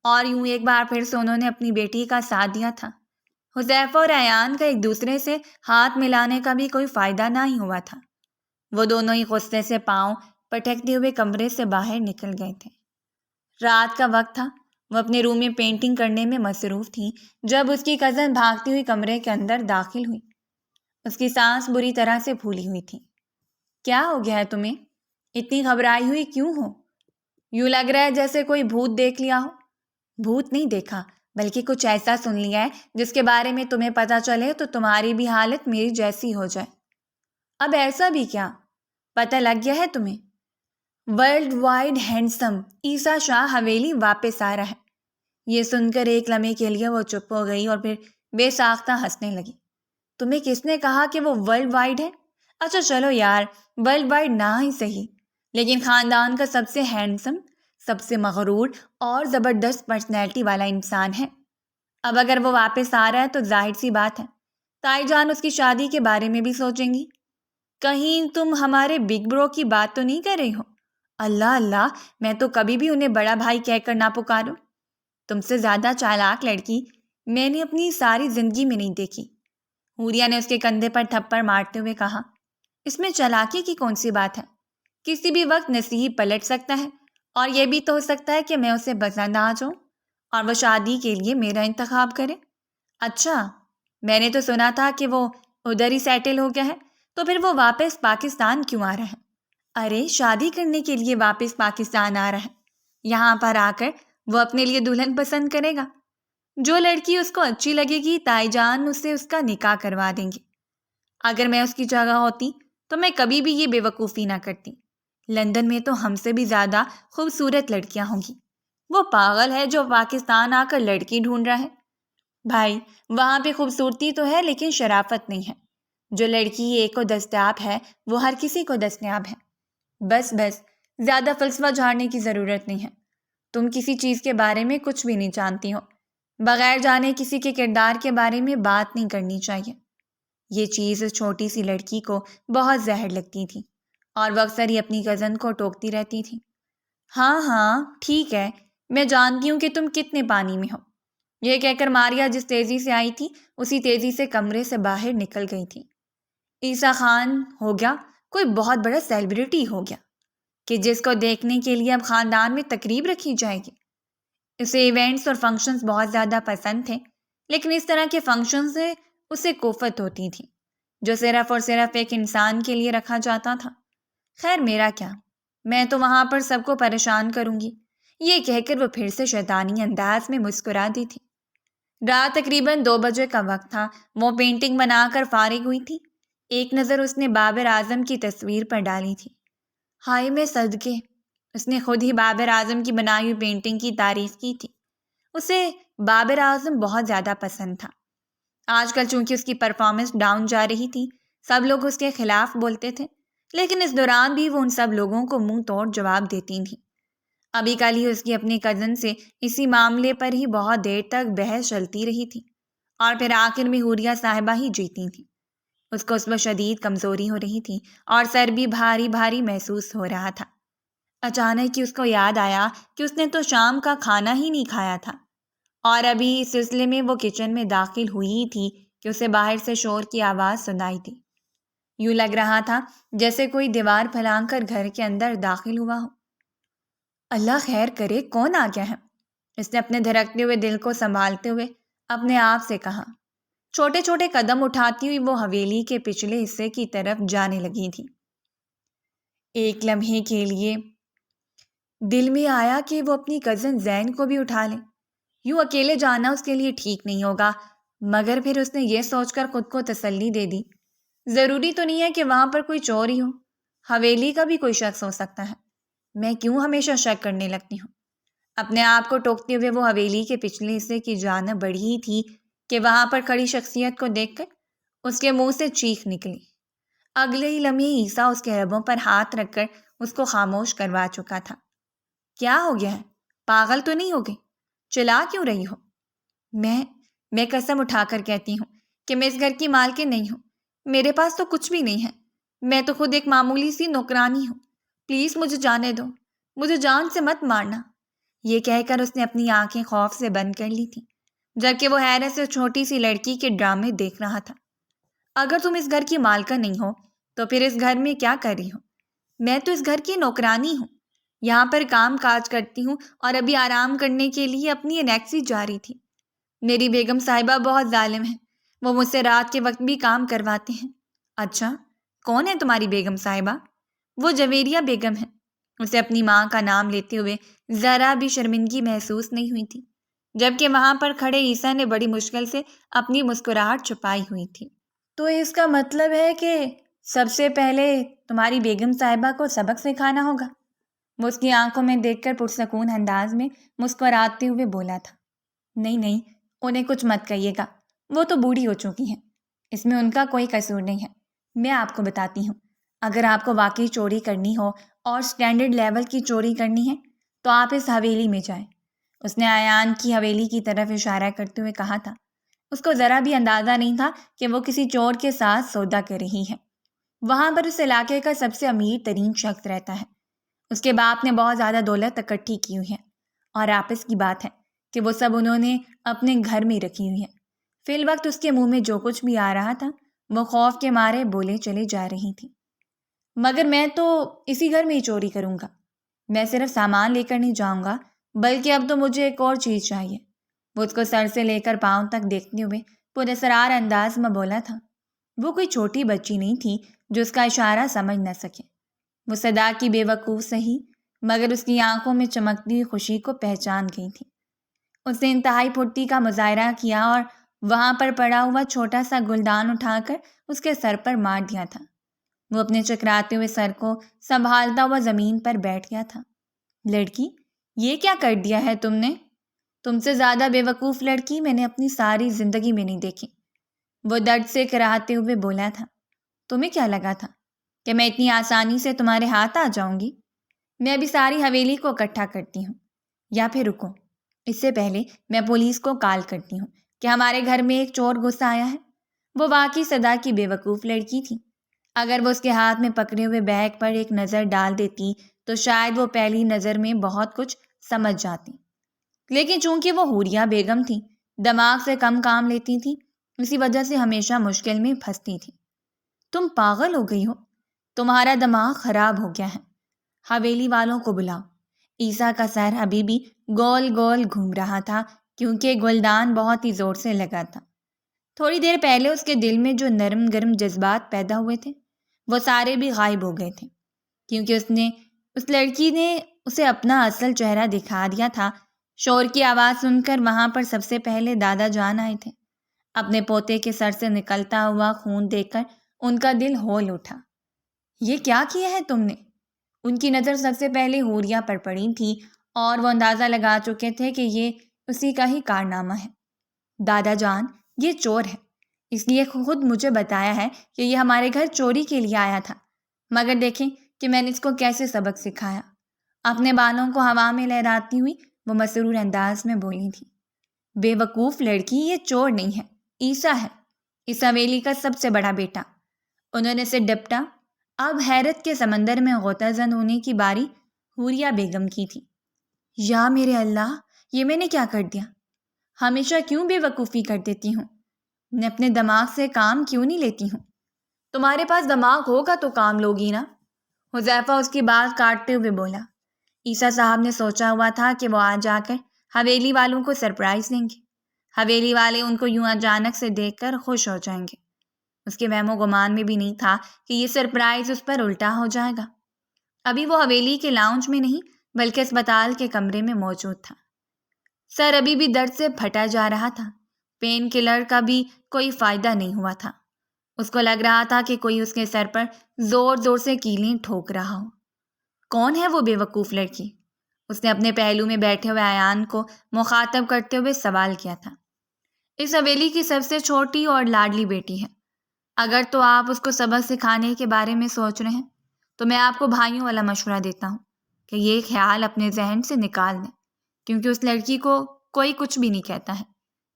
اور یوں ایک بار پھر سے انہوں نے اپنی بیٹی کا ساتھ دیا تھا۔ حذیفہ اور ایان کا ایک دوسرے سے ہاتھ ملانے کا بھی کوئی فائدہ نہ ہی ہوا تھا۔ وہ دونوں ہی غصے سے پاؤں پٹکتے ہوئے کمرے سے باہر نکل گئے تھے۔ رات کا وقت تھا، وہ اپنے روم میں پینٹنگ کرنے میں مصروف تھی جب اس کی کزن بھاگتی ہوئی کمرے کے اندر داخل ہوئی۔ اس کی سانس بری طرح سے پھولی ہوئی تھی۔ کیا ہو گیا ہے تمہیں؟ اتنی گھبرائی ہوئی کیوں ہو؟ یوں لگ رہا ہے جیسے کوئی بھوت دیکھ لیا ہو۔ بھوت نہیں دیکھا، بلکہ کچھ ایسا سن لیا ہے جس کے بارے میں تمہیں پتہ چلے تو تمہاری بھی حالت میری جیسی ہو جائے۔ اب ایسا بھی کیا؟ پتہ لگ گیا ہے تمہیں؟ ورلڈ وائڈ ہینڈسم عیسیٰ شاہ حویلی واپس آ رہا ہے۔ یہ سن کر ایک لمحے کے لیے وہ چپ ہو گئی اور پھر بے ساختہ ہنسنے لگی۔ تمہیں کس نے کہا کہ وہ ورلڈ وائڈ ہے؟ اچھا چلو یار، ورلڈ وائڈ نہ ہی صحیح، لیکن خاندان کا سب سے ہینڈسم، سب سے مغرور اور زبردست پرسنالٹی والا انسان ہے۔ اب اگر وہ واپس آ رہا ہے تو ظاہر سی بات ہے تائی جان اس کی شادی کے بارے میں بھی سوچیں گی۔ کہیں تم ہمارے بگ برو کی بات تو نہیں کر رہی ہو؟ اللہ اللہ، میں تو کبھی بھی انہیں بڑا بھائی کہہ کر نہ پکاروں۔ تم سے زیادہ چالاک لڑکی میں نے اپنی ساری زندگی میں نہیں دیکھی۔ حوریہ نے اس کے کندھے پر تھپڑ مارتے ہوئے کہا، اس میں چالاکی کی کون سی بات ہے؟ کسی بھی وقت نصیب پلٹ سکتا ہے، اور یہ بھی تو ہو سکتا ہے کہ میں اسے پسند آ جاؤں اور وہ شادی کے لیے میرا انتخاب کرے۔ اچھا، میں نے تو سنا تھا کہ وہ ادھر ہی سیٹل ہو گیا ہے، تو پھر وہ واپس پاکستان کیوں آ رہا ہے؟ ارے شادی کرنے کے لیے واپس پاکستان آ رہا ہے۔ یہاں پر آ کر وہ اپنے لیے دلہن پسند کرے گا۔ جو لڑکی اس کو اچھی لگے گی تائی جان اسے اس کا نکاح کروا دیں گے۔ اگر میں اس کی جگہ ہوتی تو میں کبھی بھی یہ بے وقوفی نہ کرتی۔ لندن میں تو ہم سے بھی زیادہ خوبصورت لڑکیاں ہوں گی۔ وہ پاگل ہے جو پاکستان آ کر لڑکی ڈھونڈ رہا ہے۔ بھائی، وہاں پہ خوبصورتی تو ہے لیکن شرافت نہیں ہے۔ جو لڑکی ایک کو دستیاب ہے وہ ہر کسی کو دستیاب ہے۔ بس بس، زیادہ فلسفہ جھاڑنے کی ضرورت نہیں ہے۔ تم کسی چیز کے بارے میں کچھ بھی نہیں جانتی ہو۔ بغیر جانے کسی کے کردار کے بارے میں بات نہیں کرنی چاہیے۔ یہ چیز اس چھوٹی سی لڑکی کو بہت زہر لگتی تھی اور وہ اکثر ہی اپنی کزن کو ٹوکتی رہتی تھی۔ ہاں ہاں ٹھیک ہے، میں جانتی ہوں کہ تم کتنے پانی میں ہو۔ یہ کہہ کر ماریا جس تیزی سے آئی تھی اسی تیزی سے کمرے سے باہر نکل گئی تھی۔ عیسیٰ خان ہو گیا کوئی بہت بڑا سیلیبریٹی ہو گیا کہ جس کو دیکھنے کے لیے اب خاندان میں تقریب رکھی جائے گی۔ اسے ایونٹس اور فنکشنز بہت زیادہ پسند تھے، لیکن اس طرح کے فنکشن سے اسے کوفت ہوتی تھی جو صرف اور صرف ایک انسان کے لیے رکھا جاتا تھا۔ خیر میرا کیا، میں تو وہاں پر سب کو پریشان کروں گی، یہ کہہ کر وہ پھر سے شیطانی انداز میں مسکرا دی تھی۔ رات تقریباً 2 بجے کا وقت تھا۔ وہ پینٹنگ بنا کر فارغ ہوئی تھی۔ ایک نظر اس نے بابر اعظم کی تصویر پر ڈالی تھی۔ ہائے میں صدقے، اس نے خود ہی بابر اعظم کی بنائی ہوئی پینٹنگ کی تعریف کی تھی۔ اسے بابر اعظم بہت زیادہ پسند تھا۔ آج کل چونکہ اس کی پرفارمنس ڈاؤن جا رہی تھی، سب لوگ اس کے خلاف بولتے تھے، لیکن اس دوران بھی وہ ان سب لوگوں کو منہ توڑ جواب دیتی تھیں۔ ابھی کل ہی اس کی اپنی کزن سے اسی معاملے پر ہی بہت دیر تک بحث چلتی رہی تھی اور پھر آخر میں حوریہ صاحبہ ہی جیتی تھیں۔ اس کو اس وقت شدید کمزوری ہو رہی تھی اور سر بھی بھاری بھاری محسوس ہو رہا تھا۔ اچانک ہی اس کو یاد آیا کہ اس نے تو شام کا کھانا ہی نہیں کھایا تھا، اور ابھی اس سلسلے میں وہ کچن میں داخل ہوئی ہی تھی کہ اسے باہر سے شور کی آواز سنائی دی۔ یوں لگ رہا تھا جیسے کوئی دیوار پھلانگ کر گھر کے اندر داخل ہوا ہو۔ اللہ خیر کرے، کون آ گیا ہے؟ اس نے اپنے دھڑکتے ہوئے دل کو سنبھالتے ہوئے اپنے آپ سے کہا۔ چھوٹے چھوٹے قدم اٹھاتی ہوئی وہ حویلی کے پچھلے حصے کی طرف جانے لگی تھی۔ ایک لمحے کے لیے دل میں آیا کہ وہ اپنی کزن زین کو بھی اٹھا لیں۔ یوں اکیلے جانا اس کے لیے ٹھیک نہیں ہوگا، مگر پھر اس نے یہ سوچ کر خود کو تسلی دے دی، ضروری تو نہیں ہے کہ وہاں پر کوئی چور ہی ہو، حویلی کا بھی کوئی شخص ہو سکتا ہے، میں کیوں ہمیشہ شک کرنے لگتی ہوں۔ اپنے آپ کو ٹوکتے ہوئے وہ حویلی کے پچھلے حصے کی جانب بڑھی ہی تھی کہ وہاں پر کھڑی شخصیت کو دیکھ کر اس کے منہ سے چیخ نکلی۔ اگلے ہی لمحے عیسیٰ اس کے لبوں پر ہاتھ رکھ کر اس کو خاموش کروا چکا تھا۔ کیا ہو گیا ہے؟ پاگل تو نہیں ہو گئی؟ چلا کیوں رہی ہو؟ میں قسم اٹھا کر کہتی ہوں کہ میں اس گھر کی مالکن نہیں ہوں، میرے پاس تو کچھ بھی نہیں ہے، میں تو خود ایک معمولی سی نوکرانی ہوں، پلیز مجھے جانے دو، مجھے جان سے مت مارنا۔ یہ کہہ کر اس نے اپنی آنکھیں خوف سے بند کر لی تھیں، جبکہ وہ حیرت سے چھوٹی سی لڑکی کے ڈرامے دیکھ رہا تھا۔ اگر تم اس گھر کی مالکن نہیں ہو تو پھر اس گھر میں کیا کر رہی ہو؟ میں تو اس گھر کی نوکرانی ہوں، یہاں پر کام کاج کرتی ہوں اور ابھی آرام کرنے کے لیے اپنی انیکسی جا رہی تھی۔ میری بیگم صاحبہ بہت ظالم ہیں، وہ مجھ سے رات کے وقت بھی کام کرواتے ہیں۔ اچھا، کون ہے تمہاری بیگم صاحبہ؟ وہ جویریہ بیگم ہے۔ اسے اپنی ماں کا نام لیتے ہوئے ذرا بھی شرمندگی محسوس نہیں ہوئی تھی، جبکہ وہاں پر کھڑے عیسیٰ نے بڑی مشکل سے اپنی مسکراہٹ چھپائی ہوئی تھی۔ تو اس کا مطلب ہے کہ سب سے پہلے تمہاری بیگم صاحبہ کو سبق سکھانا ہوگا؟ وہ اس کی آنکھوں میں دیکھ کر پرسکون انداز میں مسکراتے ہوئے بولا تھا۔ نہیں، انہیں کچھ مت کہیے گا، وہ تو بوڑھی ہو چکی ہیں، اس میں ان کا کوئی قصور نہیں ہے۔ میں آپ کو بتاتی ہوں، اگر آپ کو واقعی چوری کرنی ہو اور سٹینڈرڈ لیول کی چوری کرنی ہے تو آپ اس حویلی میں جائیں۔ اس نے ایان کی حویلی کی طرف اشارہ کرتے ہوئے کہا تھا۔ اس کو ذرا بھی اندازہ نہیں تھا کہ وہ کسی چور کے ساتھ سودا کر رہی ہے۔ وہاں پر اس علاقے کا سب سے امیر ترین شخص رہتا ہے، اس کے باپ نے بہت زیادہ دولت اکٹھی کی ہوئی ہے، اور آپس کی بات ہے کہ وہ سب انہوں نے اپنے گھر میں رکھی ہوئی ہے۔ فی الوقت اس کے منہ میں جو کچھ بھی آ رہا تھا وہ خوف کے مارے بولے چلے جا رہی تھی۔ مگر میں تو اسی گھر میں ہی چوری کروں گا، میں صرف سامان لے کر نہیں جاؤں گا، بلکہ اب تو مجھے ایک اور چیز چاہیے۔ وہ اس کو سر سے لے کر پاؤں تک دیکھتے ہوئے پراسرار انداز میں بولا تھا۔ وہ کوئی چھوٹی بچی نہیں تھی جو اس کا اشارہ سمجھ نہ سکے۔ وہ صدا کی بے وقوف سہی، مگر اس کی آنکھوں میں چمکتی ہوئی خوشی کو پہچان گئی تھی۔ اس نے انتہائی پھرتی کا مظاہرہ کیا اور وہاں پر پڑا ہوا چھوٹا سا گلدان اٹھا کر اس کے سر پر مار دیا تھا۔ وہ اپنے چکراتے ہوئے سر کو سنبھالتا ہوا زمین پر بیٹھ گیا تھا۔ لڑکی، یہ کیا کر دیا ہے تم نے؟ تم سے زیادہ بے وقوف لڑکی میں نے اپنی ساری زندگی میں نہیں دیکھی۔ وہ درد سے کراہتے ہوئے بولا تھا۔ تمہیں کیا لگا تھا کہ میں اتنی آسانی سے تمہارے ہاتھ آ جاؤں گی؟ میں ابھی ساری حویلی کو اکٹھا کرتی ہوں، یا پھر رکو، اس سے پہلے میں پولیس کو کال کرتی ہوں کہ ہمارے گھر میں ایک چور گھس آیا ہے۔ وہ واقعی صدا کی بے وقوف لڑکی تھی۔ اگر وہ اس کے ہاتھ میں پکڑے ہوئے بیگ پر ایک نظر ڈال دیتی تو شاید وہ پہلی نظر میں بہت کچھ سمجھ جاتی، لیکن چونکہ وہ حوریہ بیگم تھی، دماغ سے کم کام لیتی تھی، اسی وجہ سے ہمیشہ مشکل میں پھنستی تھی۔ تم پاگل ہو گئی ہو، تمہارا دماغ خراب ہو گیا ہے، حویلی والوں کو بلاؤ۔ عیسیٰ کا سر ابھی بھی گول گول گھوم رہا تھا کیونکہ گلدان بہت ہی زور سے لگا تھا۔ تھوڑی دیر پہلے اس کے دل میں جو نرم گرم جذبات پیدا ہوئے تھے وہ سارے بھی غائب ہو گئے تھے، کیونکہ اس لڑکی نے اسے اپنا اصل چہرہ دکھا دیا تھا۔ شور کی آواز سن کر وہاں پر سب سے پہلے دادا جان آئے تھے۔ اپنے پوتے کے سر سے نکلتا ہوا خون دیکھ کر ان کا دل ہول اٹھا۔ یہ کیا کیا ہے تم نے؟ ان کی نظر سب سے پہلے حوریہ پر پڑی تھی اور وہ اندازہ لگا چکے تھے کہ یہ اسی کا ہی کارنامہ ہے۔ دادا جان، یہ چور ہے، اس لیے خود مجھے بتایا ہے کہ یہ ہمارے گھر چوری کے لیے آیا تھا، مگر دیکھیں کہ میں نے اس کو کیسے سبق سکھایا۔ اپنے بالوں کو ہوا میں لہراتی ہوئی وہ مسرور انداز میں بولی تھی۔ بے وقوف لڑکی، یہ چور نہیں ہے، عیسیٰ ہے، اس حویلی کا سب سے بڑا بیٹا۔ انہوں نے اسے ڈپٹا۔ اب حیرت کے سمندر میں غوطہ زن ہونے کی باری حوریہ بیگم کی تھی۔ یا میرے اللہ، یہ میں نے کیا کر دیا؟ ہمیشہ کیوں بے وقوفی کر دیتی ہوں؟ میں اپنے دماغ سے کام کیوں نہیں لیتی ہوں؟ تمہارے پاس دماغ ہوگا تو کام لوگی نا، حذیفہ اس کی بات کاٹتے ہوئے بولا۔ عیسیٰ صاحب نے سوچا ہوا تھا کہ وہ آج جا کر حویلی والوں کو سرپرائز دیں گے۔ حویلی والے ان کو یوں اچانک سے دیکھ کر خوش ہو جائیں گے۔ اس کے وہم و گمان میں بھی نہیں تھا کہ یہ سرپرائز اس پر الٹا ہو جائے گا۔ ابھی وہ حویلی کے لاؤنج میں نہیں بلکہ اسپتال کے کمرے میں موجود تھا۔ سر ابھی بھی درد سے پھٹا جا رہا تھا۔ پین کلر کا بھی کوئی فائدہ نہیں ہوا تھا۔ اس کو لگ رہا تھا کہ کوئی اس کے سر پر زور زور سے کیلیں ٹھوک رہا ہو۔ کون ہے وہ بے وقوف لڑکی؟ اس نے اپنے پہلو میں بیٹھے ہوئے ایان کو مخاطب کرتے ہوئے سوال کیا تھا۔ اس حویلی کی سب سے چھوٹی اور لاڈلی بیٹی ہے۔ اگر تو آپ اس کو سبق سکھانے کے بارے میں سوچ رہے ہیں تو میں آپ کو بھائیوں والا مشورہ دیتا ہوں کہ یہ خیال اپنے ذہن سے نکال دیں، کیونکہ اس لڑکی کو کوئی کچھ بھی نہیں کہتا ہے۔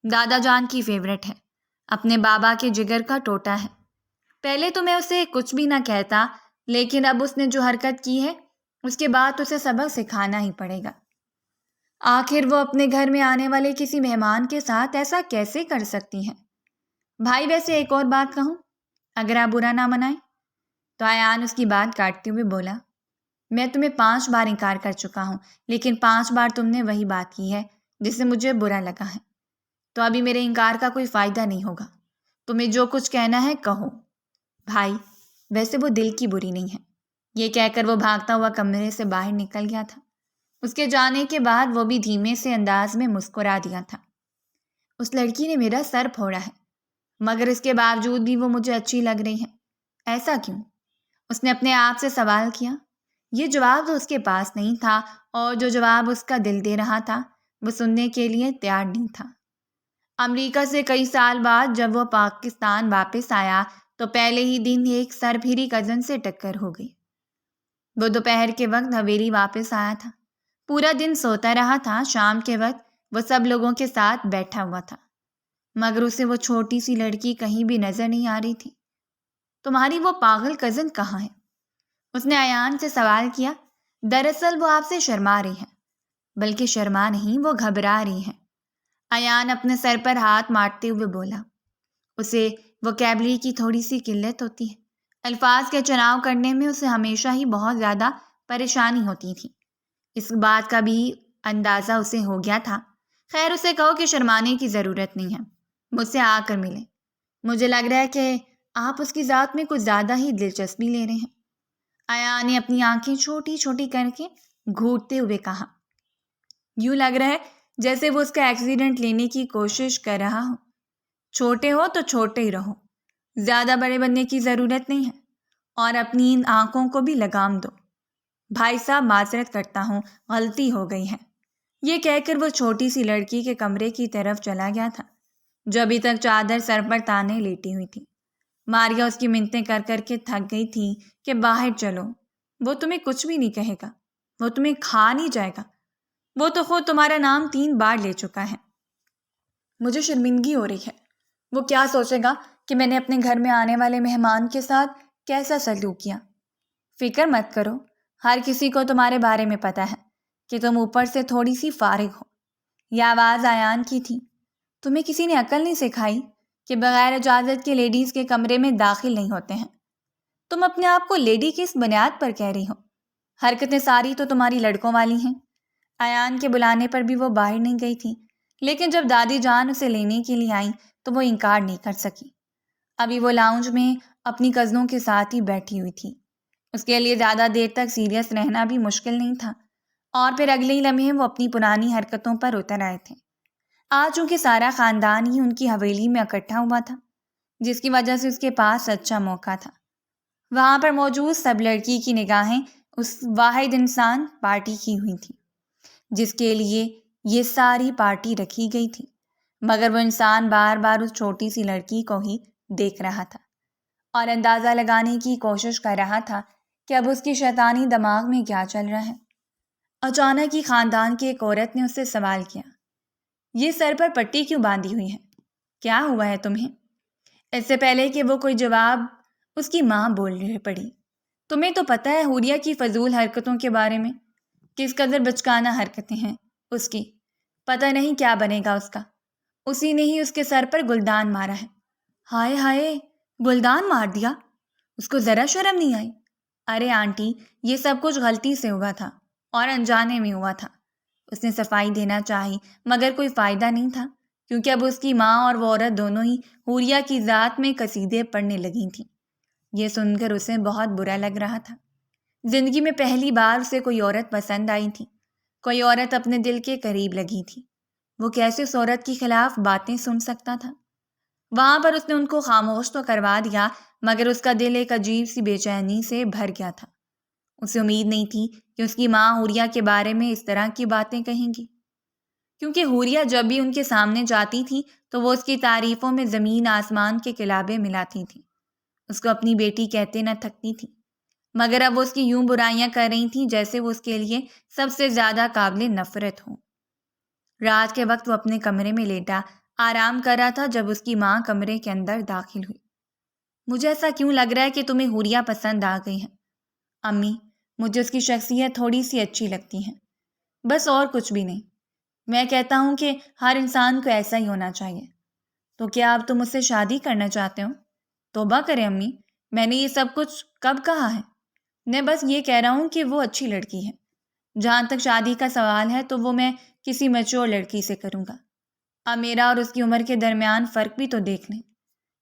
دادا جان کی فیورٹ ہے، اپنے بابا کے جگر کا ٹوٹا ہے۔ پہلے تو میں اسے کچھ بھی نہ کہتا، لیکن اب اس نے جو حرکت کی ہے اس کے بعد اسے سبق سکھانا ہی پڑے گا۔ آخر وہ اپنے گھر میں آنے والے کسی مہمان کے ساتھ ایسا کیسے کر سکتی ہیں؟ بھائی ویسے ایک اور بات کہوں، اگر آپ برا نہ منائیں؟ تو ایان اس کی بات کاٹتے ہوئے بولا، میں تمہیں 5 بار انکار کر چکا ہوں، لیکن 5 بار تم نے وہی بات کی ہے جس سے مجھے برا لگا ہے، تو ابھی میرے انکار کا کوئی فائدہ نہیں ہوگا۔ تمہیں جو کچھ کہنا ہے کہو۔ بھائی ویسے وہ دل کی بری نہیں ہے۔ یہ کہہ کر وہ بھاگتا ہوا کمرے سے باہر نکل گیا تھا۔ اس کے جانے کے بعد وہ بھی دھیمے سے انداز میں مسکرا دیا تھا۔ اس لڑکی نے میرا سر پھوڑا ہے، مگر اس کے باوجود بھی وہ مجھے اچھی لگ رہی ہے، ایسا کیوں؟ اس نے اپنے آپ سے سوال کیا۔ یہ جواب تو اس کے پاس نہیں تھا، اور جو جواب اس کا دل دے رہا تھا وہ سننے کے لیے تیار نہیں تھا۔ امریکہ سے کئی سال بعد جب وہ پاکستان واپس آیا تو پہلے ہی دن ایک سر پھری کزن سے ٹکر ہو گئی۔ وہ دوپہر کے وقت حویلی واپس آیا تھا، پورا دن سوتا رہا تھا۔ شام کے وقت وہ سب لوگوں کے ساتھ بیٹھا ہوا تھا، مگر اسے وہ چھوٹی سی لڑکی کہیں بھی نظر نہیں آ رہی تھی۔ تمہاری وہ پاگل کزن کہاں ہے؟ اس نے ایان سے سوال کیا۔ دراصل وہ آپ سے شرما رہی ہیں، بلکہ شرما نہیں، وہ گھبرا رہی ہیں۔ ایان اپنے سر پر ہاتھ مارتے ہوئے بولا، اسے ووکیبلری کی تھوڑی سی قلت ہوتی ہے، الفاظ کے چناؤ کرنے میں اسے ہمیشہ ہی بہت زیادہ پریشانی ہوتی تھی۔ اس بات کا بھی اندازہ اسے ہو گیا تھا۔ خیر، اسے کہو کہ شرمانے کی ضرورت نہیں ہے، مجھ سے آ کر ملے۔ مجھے لگ رہا ہے کہ آپ اس کی ذات میں کچھ زیادہ ہی دلچسپی لے رہے ہیں۔ ایان نے اپنی آنکھیں چھوٹی چھوٹی کر کے گھورتے ہوئے کہا۔ یوں لگ رہا ہے جیسے وہ اس کا ایکسیڈنٹ لینے کی کوشش کر رہا ہو۔ چھوٹے ہو تو چھوٹے ہی رہو، زیادہ بڑے بننے کی ضرورت نہیں ہے، اور اپنی ان آنکھوں کو بھی لگام دو۔ بھائی صاحب معذرت کرتا ہوں، غلطی ہو گئی ہے۔ یہ کہہ کر وہ چھوٹی سی لڑکی کے کمرے کی طرف چلا گیا تھا، جو ابھی تک چادر سر پر تانے لیٹی ہوئی تھی۔ ماریا اس کی منتیں کر کر کے تھک گئی تھی کہ باہر چلو، وہ تمہیں کچھ بھی نہیں کہے گا، وہ تمہیں کھا نہیں جائے گا، وہ تو خود تمہارا نام 3 بار لے چکا ہے۔ مجھے شرمندگی ہو رہی ہے، وہ کیا سوچے گا کہ میں نے اپنے گھر میں آنے والے مہمان کے ساتھ کیسا سلوک کیا۔ فکر مت کرو، ہر کسی کو تمہارے بارے میں پتہ ہے کہ تم اوپر سے تھوڑی سی فارغ ہو۔ یہ آواز ایان کی تھی۔ تمہیں کسی نے عقل نہیں سکھائی کہ بغیر اجازت کے لیڈیز کے کمرے میں داخل نہیں ہوتے ہیں؟ تم اپنے آپ کو لیڈی کس بنیاد پر کہہ رہی ہو؟ حرکتیں ساری تو تمہاری لڑکوں والی ہیں۔ ایان کے بلانے پر بھی وہ باہر نہیں گئی تھی، لیکن جب دادی جان اسے لینے کے لیے آئیں تو وہ انکار نہیں کر سکی۔ ابھی وہ لاؤنج میں اپنی کزنوں کے ساتھ ہی بیٹھی ہوئی تھی۔ اس کے لیے زیادہ دیر تک سیریس رہنا بھی مشکل نہیں تھا، اور پھر اگلے ہی لمحے وہ اپنی پرانی حرکتوں پر اتر آئے تھے۔ آج چونکہ سارا خاندان ہی ان کی حویلی میں اکٹھا ہوا تھا، جس کی وجہ سے اس کے پاس اچھا موقع تھا۔ وہاں پر موجود سب لڑکی کی نگاہیں اس واحد انسان پارٹی کی ہوئی تھی جس کے لیے یہ ساری پارٹی رکھی گئی تھی، مگر وہ انسان بار بار اس چھوٹی سی لڑکی کو ہی دیکھ رہا تھا اور اندازہ لگانے کی کوشش کر رہا تھا کہ اب اس کی شیطانی دماغ میں کیا چل رہا ہے۔ اچانک ہی خاندان کی ایک عورت نے اس سے سوال کیا، یہ سر پر پٹی کیوں باندھی ہوئی ہے؟ کیا ہوا ہے تمہیں؟ اس سے پہلے کہ وہ کوئی جواب اس کی ماں بول پڑی، تمہیں تو پتہ ہے حوریہ کی فضول حرکتوں کے بارے میں، کس قدر بچکانہ حرکتیں ہیں اس کی، پتہ نہیں کیا بنے گا اس کا۔ اسی نے ہی اس کے سر پر گلدان مارا ہے۔ ہائے ہائے، گلدان مار دیا؟ اس کو ذرا شرم نہیں آئی؟ ارے آنٹی، یہ سب کچھ غلطی سے ہوا تھا، اور انجانے میں ہوا تھا۔ اس نے صفائی دینا چاہی مگر کوئی فائدہ نہیں تھا، کیونکہ اب اس کی ماں اور وہ عورت دونوں ہی حوریہ کی ذات میں قصیدے پڑھنے لگی تھیں۔ یہ سن کر اسے بہت برا لگ رہا تھا۔ زندگی میں پہلی بار اسے کوئی عورت پسند آئی تھی، کوئی عورت اپنے دل کے قریب لگی تھی۔ وہ کیسے اس عورت کے خلاف باتیں سن سکتا تھا؟ وہاں پر اس نے ان کو خاموش تو کروا دیا، مگر اس کا دل ایک عجیب سی بے چینی سے بھر گیا تھا۔ اسے امید نہیں تھی کہ اس کی ماں حوریہ کے بارے میں اس طرح کی باتیں کہیں گی، کیونکہ حوریہ جب بھی ان کے سامنے جاتی تھی تو وہ اس کی تعریفوں میں زمین آسمان کے کلابے ملاتی تھی، اس کو اپنی بیٹی کہتے نہ تھکتی تھی، مگر اب وہ اس کی یوں برائیاں کر رہی تھیں جیسے وہ اس کے لیے سب سے زیادہ قابل نفرت ہو۔ رات کے وقت وہ اپنے کمرے میں لیٹا آرام کر رہا تھا جب اس کی ماں کمرے کے اندر داخل ہوئی۔ مجھے ایسا کیوں لگ رہا ہے کہ تمہیں حوریہ پسند آ گئی ہے؟ امی، مجھے اس کی شخصیت تھوڑی سی اچھی لگتی ہے، بس اور کچھ بھی نہیں۔ میں کہتا ہوں کہ ہر انسان کو ایسا ہی ہونا چاہیے۔ تو کیا اب تم اس سے شادی کرنا چاہتے ہو؟ توبہ کریں امی، میں نے یہ سب کچھ کب کہا ہے؟ میں بس یہ کہہ رہا ہوں کہ وہ اچھی لڑکی ہے۔ جہاں تک شادی کا سوال ہے تو وہ میں کسی میچور لڑکی سے کروں گا۔ اب میرا اور اس کی عمر کے درمیان فرق بھی تو دیکھ لیں،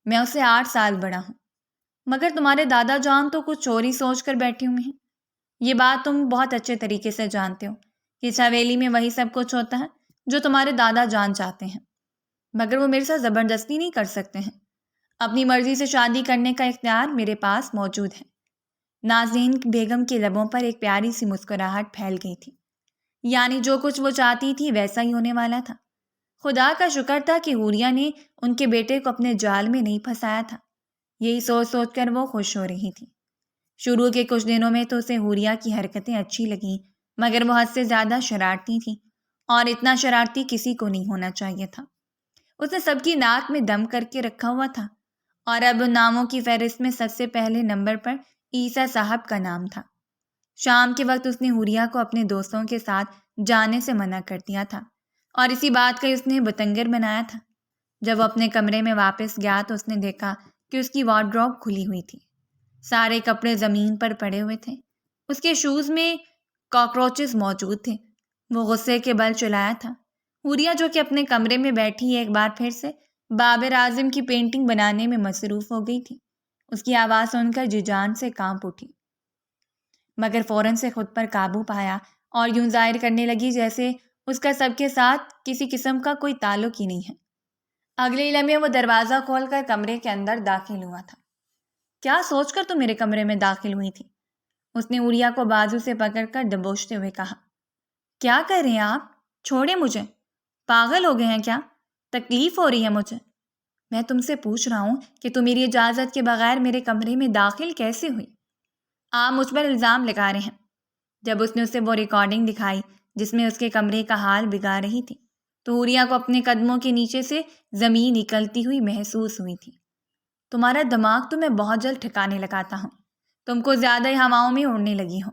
میں اس سے 8 سال بڑا ہوں۔ مگر تمہارے دادا جان تو کچھ اور ہی سوچ کر بیٹھے ہوئے ہیں۔ یہ بات تم بہت اچھے طریقے سے جانتے ہو کہ اس حویلی میں وہی سب کچھ ہوتا ہے جو تمہارے دادا جان چاہتے ہیں، مگر وہ میرے ساتھ زبردستی نہیں کر سکتے ہیں۔ اپنی مرضی سے شادی کرنے کا اختیار میرے پاس موجود ہے۔ نازنین بیگم کے لبوں پر ایک پیاری سی مسکراہٹ پھیل گئی تھی، یعنی جو کچھ وہ چاہتی تھی ویسا ہی ہونے والا تھا۔ خدا کا شکر تھا کہ حوریہ نے ان کے بیٹے کو اپنے جال میں نہیں پھنسایا تھا۔ یہی سوچ سوچ کر وہ خوش ہو رہی تھی۔ شروع کے کچھ دنوں میں تو اسے حوریہ کی حرکتیں اچھی لگیں، مگر وہ حد سے زیادہ شرارتی تھی، اور اتنا شرارتی کسی کو نہیں ہونا چاہیے تھا۔ اس نے سب کی ناک میں دم کر کے رکھا ہوا تھا، اور اب ناموں کی فہرست میں سب سے پہلے نمبر پر عیسیٰ صاحب کا نام تھا۔ شام کے وقت اس نے حوریہ کو اپنے دوستوں کے ساتھ جانے سے منع کر دیا تھا، اور اسی بات کا اس نے بتنگر بنایا تھا۔ جب وہ اپنے کمرے میں واپس گیا تو اس نے دیکھا کہ اس کی وارڈروب کھلی ہوئی تھی، سارے کپڑے زمین پر پڑے ہوئے تھے، اس کے شوز میں کاکروچز موجود تھے۔ وہ غصے کے بل چلایا تھا۔ حوریہ جو کہ اپنے کمرے میں بیٹھی ایک بار پھر سے بابر اعظم کی پینٹنگ بنانے میں مصروف ہو گئی تھی، اس کی آواز سن کر جی جان سے کانپ اٹھی، مگر فوراً سے خود پر قابو پایا اور یوں ظاہر کرنے لگی جیسے اس کا سب کے ساتھ کسی قسم کا کوئی تعلق ہی نہیں ہے۔ اگلے لمحے وہ دروازہ کھول کر کمرے کے اندر داخل ہوا تھا۔ کیا سوچ کر تم میرے کمرے میں داخل ہوئی تھی؟ اس نے حوریہ کو بازو سے پکڑ کر دبوچتے ہوئے کہا۔ کیا کر رہے ہیں آپ؟ چھوڑیں مجھے، پاگل ہو گئے ہیں کیا؟ تکلیف ہو رہی ہے مجھے۔ میں تم سے پوچھ رہا ہوں کہ تم میری اجازت کے بغیر میرے کمرے میں داخل کیسے ہوئی؟ آپ مجھ پر الزام لگا رہے ہیں۔ جب اس نے اسے وہ ریکارڈنگ دکھائی جس میں اس کے کمرے کا حال بگاڑ رہی تھی تو حوریہ کو اپنے قدموں کے نیچے سے زمین نکلتی ہوئی محسوس ہوئی تھی۔ تمہارا دماغ تو میں بہت جلد ٹھکانے لگاتا ہوں، تم کو زیادہ ہی ہواؤں میں اڑنے لگی ہو۔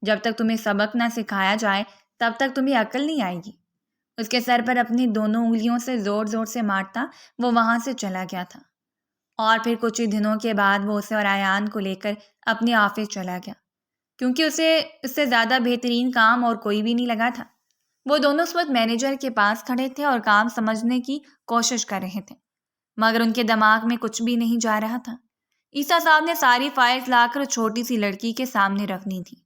جب تک تمہیں سبق نہ سکھایا جائے تب تک تمہیں عقل نہیں آئے گی۔ اس کے سر پر اپنی دونوں انگلیوں سے زور زور سے مارتا وہ وہاں سے چلا گیا تھا، اور پھر کچھ ہی دنوں کے بعد وہ اسے اور ایان کو لے کر اپنے آفس چلا گیا، کیونکہ اسے اس سے زیادہ بہترین کام اور کوئی بھی نہیں لگا تھا۔ وہ دونوں اس وقت مینیجر کے پاس کھڑے تھے اور کام سمجھنے کی کوشش کر رہے تھے، مگر ان کے دماغ میں کچھ بھی نہیں جا رہا تھا۔ عیسیٰ صاحب نے ساری فائلز لا کر چھوٹی سی لڑکی کے سامنے رکھنی تھی۔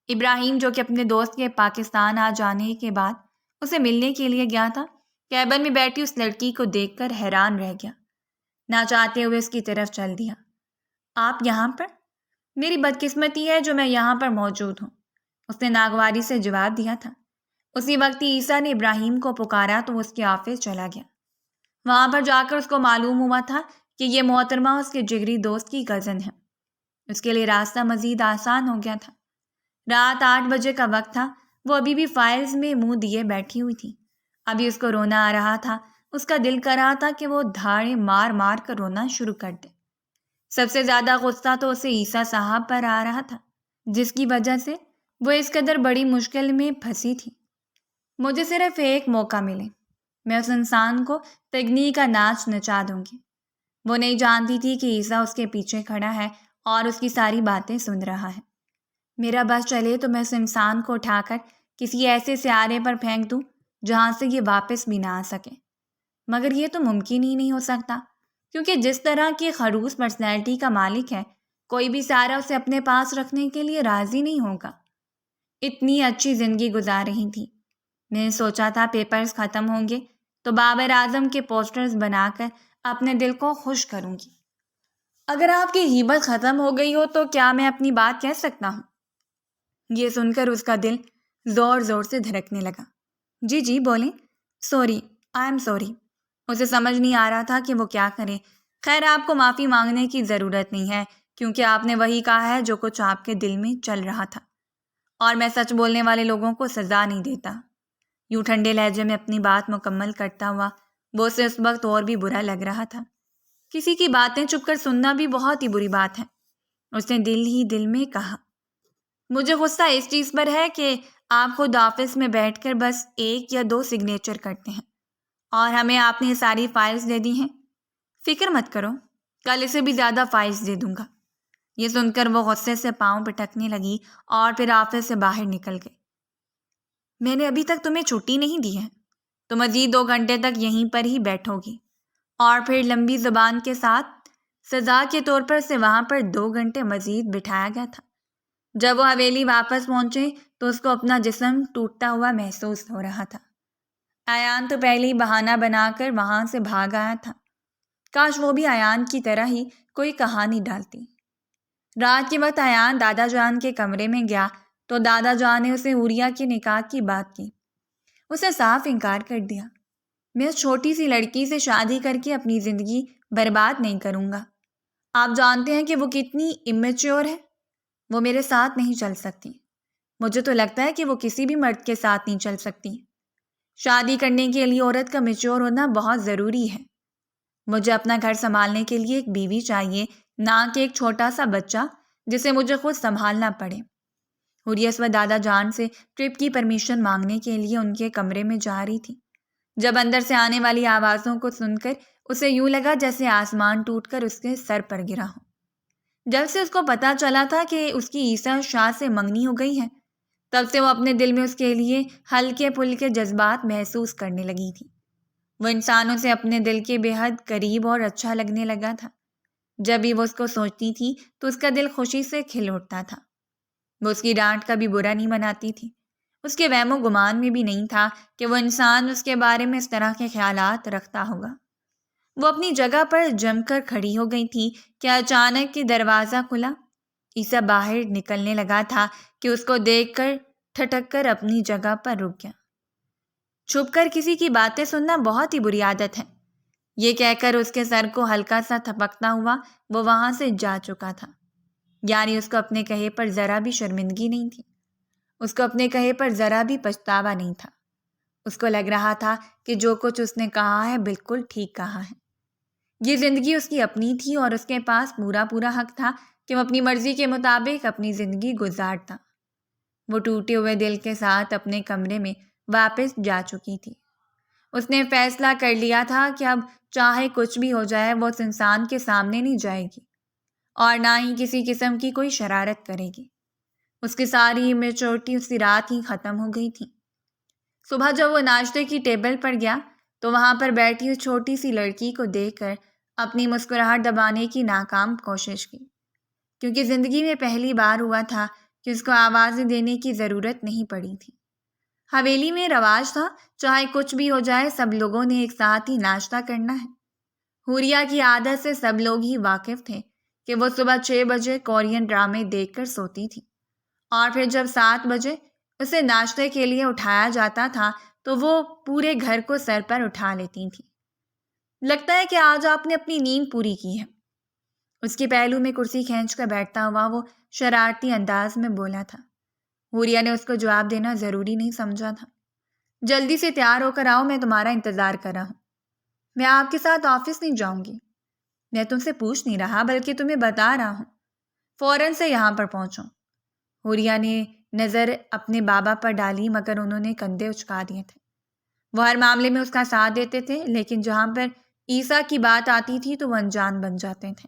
ابراہیم جو کہ اپنے دوست کے پاکستان آ جانے کے بعد اسے ملنے کے لیے گیا تھا، کیبن میں بیٹھی اس لڑکی کو دیکھ کر حیران رہ گیا، نہ چاہتے ہوئے اس کی طرف چل دیا۔ آپ یہاں پر؟ میری بدقسمتی ہے جو میں یہاں پر موجود ہوں، اس نے ناگواری سے جواب دیا تھا۔ اسی وقت ہی عیسیٰ نے ابراہیم کو پکارا تو وہ اس کے آفس چلا گیا۔ وہاں پر جا کر اس کو معلوم ہوا تھا کہ یہ محترمہ اس کے جگری دوست کی کزن ہے۔ اس کے لیے راستہ مزید آسان ہو گیا تھا۔ رات 8 بجے کا وقت تھا، وہ ابھی بھی فائلز میں منہ دیے بیٹھی ہوئی تھی۔ ابھی اس کو رونا آ رہا تھا، اس کا دل کر رہا تھا کہ وہ دھاڑے مار مار کر رونا شروع کر دے۔ سب سے زیادہ غصہ تو اسے عیسیٰ صاحب پر آ رہا تھا، جس کی وجہ سے وہ اس قدر بڑی مشکل میں پھنسی تھی۔ مجھے صرف ایک موقع ملے، میں اس انسان کو تگنی کا ناچ نچا دوں گی۔ وہ نہیں جانتی تھی کہ عیسیٰ اس کے پیچھے کھڑا ہے اور اس کی ساری باتیں سن رہا ہے۔ میرا بس چلے تو میں اس انسان کو اٹھا کر کسی ایسے سیارے پر پھینک دوں جہاں سے یہ واپس بھی نہ آ سکے، مگر یہ تو ممکن ہی نہیں ہو سکتا، کیونکہ جس طرح کی خڑوس پرسنالٹی کا مالک ہے، کوئی بھی سارا اسے اپنے پاس رکھنے کے لیے راضی نہیں ہوگا۔ اتنی اچھی زندگی گزار رہی تھی، میں نے سوچا تھا پیپرز ختم ہوں گے تو بابر اعظم کے پوسٹرز بنا کر اپنے دل کو خوش کروں گی۔ اگر آپ کی غیبت ختم ہو گئی ہو تو کیا میں اپنی بات کہہ سکتا ہوں؟ یہ سن کر اس کا دل زور زور سے دھڑکنے لگا۔ جی بولیں۔ Sorry, I am sorry. اسے سمجھ نہیں آ رہا تھا کہ وہ کیا کرے۔ خیر، آپ کو معافی مانگنے کی ضرورت نہیں ہے، کیونکہ آپ نے وہی کہا ہے جو کچھ آپ کے دل میں چل رہا تھا، اور میں سچ بولنے والے لوگوں کو سزا نہیں دیتا۔ یوں ٹھنڈے لہجے میں اپنی بات مکمل کرتا ہوا وہ اسے اس وقت اور بھی برا لگ رہا تھا۔ کسی کی باتیں چھپ کر سننا بھی بہت ہی بری بات ہے، اس نے دل ہی دل میں کہا۔ مجھے غصہ اس چیز پر ہے کہ آپ خود آفس میں بیٹھ کر بس 1 یا 2 سگنیچر کرتے ہیں اور ہمیں آپ نے ساری فائلز دے دی ہیں۔ فکر مت کرو، کل اسے بھی زیادہ فائلز دے دوں گا۔ یہ سن کر وہ غصے سے پاؤں پٹکنے لگی اور پھر آفس سے باہر نکل گئی۔ میں نے ابھی تک تمہیں چھٹی نہیں دی ہے، تو مزید 2 گھنٹے تک یہیں پر ہی بیٹھو گی، اور پھر لمبی زبان کے ساتھ سزا کے طور پر اسے وہاں پر 2 گھنٹے مزید بٹھایا گیا تھا۔ جب وہ حویلی واپس پہنچے تو اس کو اپنا جسم ٹوٹتا ہوا محسوس ہو رہا تھا۔ ایان تو پہلے ہی بہانہ بنا کر وہاں سے بھاگ آیا تھا۔ کاش وہ بھی ایان کی طرح ہی کوئی کہانی ڈالتی۔ رات کے وقت ایان دادا جان کے کمرے میں گیا تو دادا جان نے اسے حوریہ کے نکاح کی بات کی۔ اسے صاف انکار کر دیا۔ میں اس چھوٹی سی لڑکی سے شادی کر کے اپنی زندگی برباد نہیں کروں گا۔ آپ جانتے ہیں کہ وہ کتنی امیچیور ہے، وہ میرے ساتھ نہیں چل سکتی۔ مجھے تو لگتا ہے کہ وہ کسی بھی مرد کے ساتھ نہیں چل سکتی۔ شادی کرنے کے لیے عورت کا میچور ہونا بہت ضروری ہے۔ مجھے اپنا گھر سنبھالنے کے لیے ایک بیوی چاہیے، نہ کہ ایک چھوٹا سا بچہ جسے مجھے خود سنبھالنا پڑے۔ حوریہ اس وقت دادا جان سے ٹرپ کی پرمیشن مانگنے کے لیے ان کے کمرے میں جا رہی تھی، جب اندر سے آنے والی آوازوں کو سن کر اسے یوں لگا جیسے آسمان ٹوٹ کر اس کے سر پر گرا ہو۔ جب سے اس کو پتا چلا تھا کہ اس کی عیسیٰ شاہ سے منگنی ہو گئی ہے، تب سے وہ اپنے دل میں اس کے لیے ہلکے پھلکے جذبات محسوس کرنے لگی تھی۔ وہ انسانوں سے اپنے دل کے بے حد قریب اور اچھا لگنے لگا تھا۔ جب بھی وہ اس کو سوچتی تھی تو اس کا دل خوشی سے کھل اٹھتا تھا۔ وہ اس کی ڈانٹ کا بھی برا نہیں مناتی تھی۔ اس کے وہم و گمان میں بھی نہیں تھا کہ وہ انسان اس کے بارے میں اس طرح کے خیالات رکھتا ہوگا۔ وہ اپنی جگہ پر جم کر کھڑی ہو گئی تھی کہ اچانک کہ دروازہ کھلا۔ عیسیٰ باہر نکلنے لگا تھا کہ اس کو دیکھ کر ٹھٹک کر اپنی جگہ پر رک گیا۔ چھپ کر کسی کی باتیں سننا بہت ہی بری عادت ہے، یہ کہہ کر اس کے سر کو ہلکا سا تھپکتا ہوا وہ وہاں سے جا چکا تھا۔ یعنی اس کو اپنے کہے پر ذرا بھی شرمندگی نہیں تھی، اس کو اپنے کہے پر ذرا بھی پچھتاوا نہیں تھا۔ اس کو لگ رہا تھا کہ جو کچھ اس نے کہا ہے بالکل ٹھیک کہا ہے۔ یہ زندگی اس کی اپنی تھی اور اس کے پاس پورا حق تھا کہ وہ اپنی مرضی کے مطابق اپنی زندگی گزارتا۔ وہ ٹوٹے ہوئے دل کے ساتھ اپنے کمرے میں واپس جا چکی تھی۔ اس نے فیصلہ کر لیا تھا کہ اب چاہے کچھ بھی ہو جائے وہ اس انسان کے سامنے نہیں جائے گی اور نہ ہی کسی قسم کی کوئی شرارت کرے گی۔ اس کی ساری میچورٹی اسی رات ہی ختم ہو گئی تھی۔ صبح جب وہ ناشتے کی ٹیبل پر گیا تو وہاں پر بیٹھی اس چھوٹی سی لڑکی کو دیکھ کر اپنی مسکراہٹ دبانے کی ناکام کوشش کی، کیونکہ زندگی میں پہلی بار ہوا تھا کہ اس کو آوازیں دینے کی ضرورت نہیں پڑی تھی۔ حویلی میں رواج تھا چاہے کچھ بھی ہو جائے سب لوگوں نے ایک ساتھ ہی ناشتہ کرنا ہے۔ حوریہ کی عادت سے سب لوگ ہی واقف تھے کہ وہ صبح 6 بجے کورین ڈرامے دیکھ کر سوتی تھی، اور پھر جب 7 بجے اسے ناشتے کے لیے اٹھایا جاتا تھا تو وہ پورے گھر کو سر پر اٹھا لیتی تھی۔ لگتا ہے کہ آج آپ نے اپنی نیند پوری کی ہے، اس کے پہلو میں کرسی کھینچ کر بیٹھتا ہوا وہ شرارتی انداز میں بولا تھا۔ حوریہ نے اس کو جواب دینا ضروری نہیں سمجھا تھا۔ جلدی سے تیار ہو کر آؤ، میں تمہارا انتظار کر رہا ہوں۔ میں آپ کے ساتھ آفس نہیں جاؤں گی۔ میں تم سے پوچھ نہیں رہا بلکہ تمہیں بتا رہا ہوں، فوراً سے یہاں پر پہنچو۔ حوریہ نے نظر اپنے بابا پر ڈالی مگر انہوں نے کندھے اچکا دیے تھے۔ وہ ہر معاملے میں اس کا ساتھ دیتے تھے، لیکن جہاں پر عیسیٰ کی بات آتی تھی تو وہ انجان بن جاتے تھے۔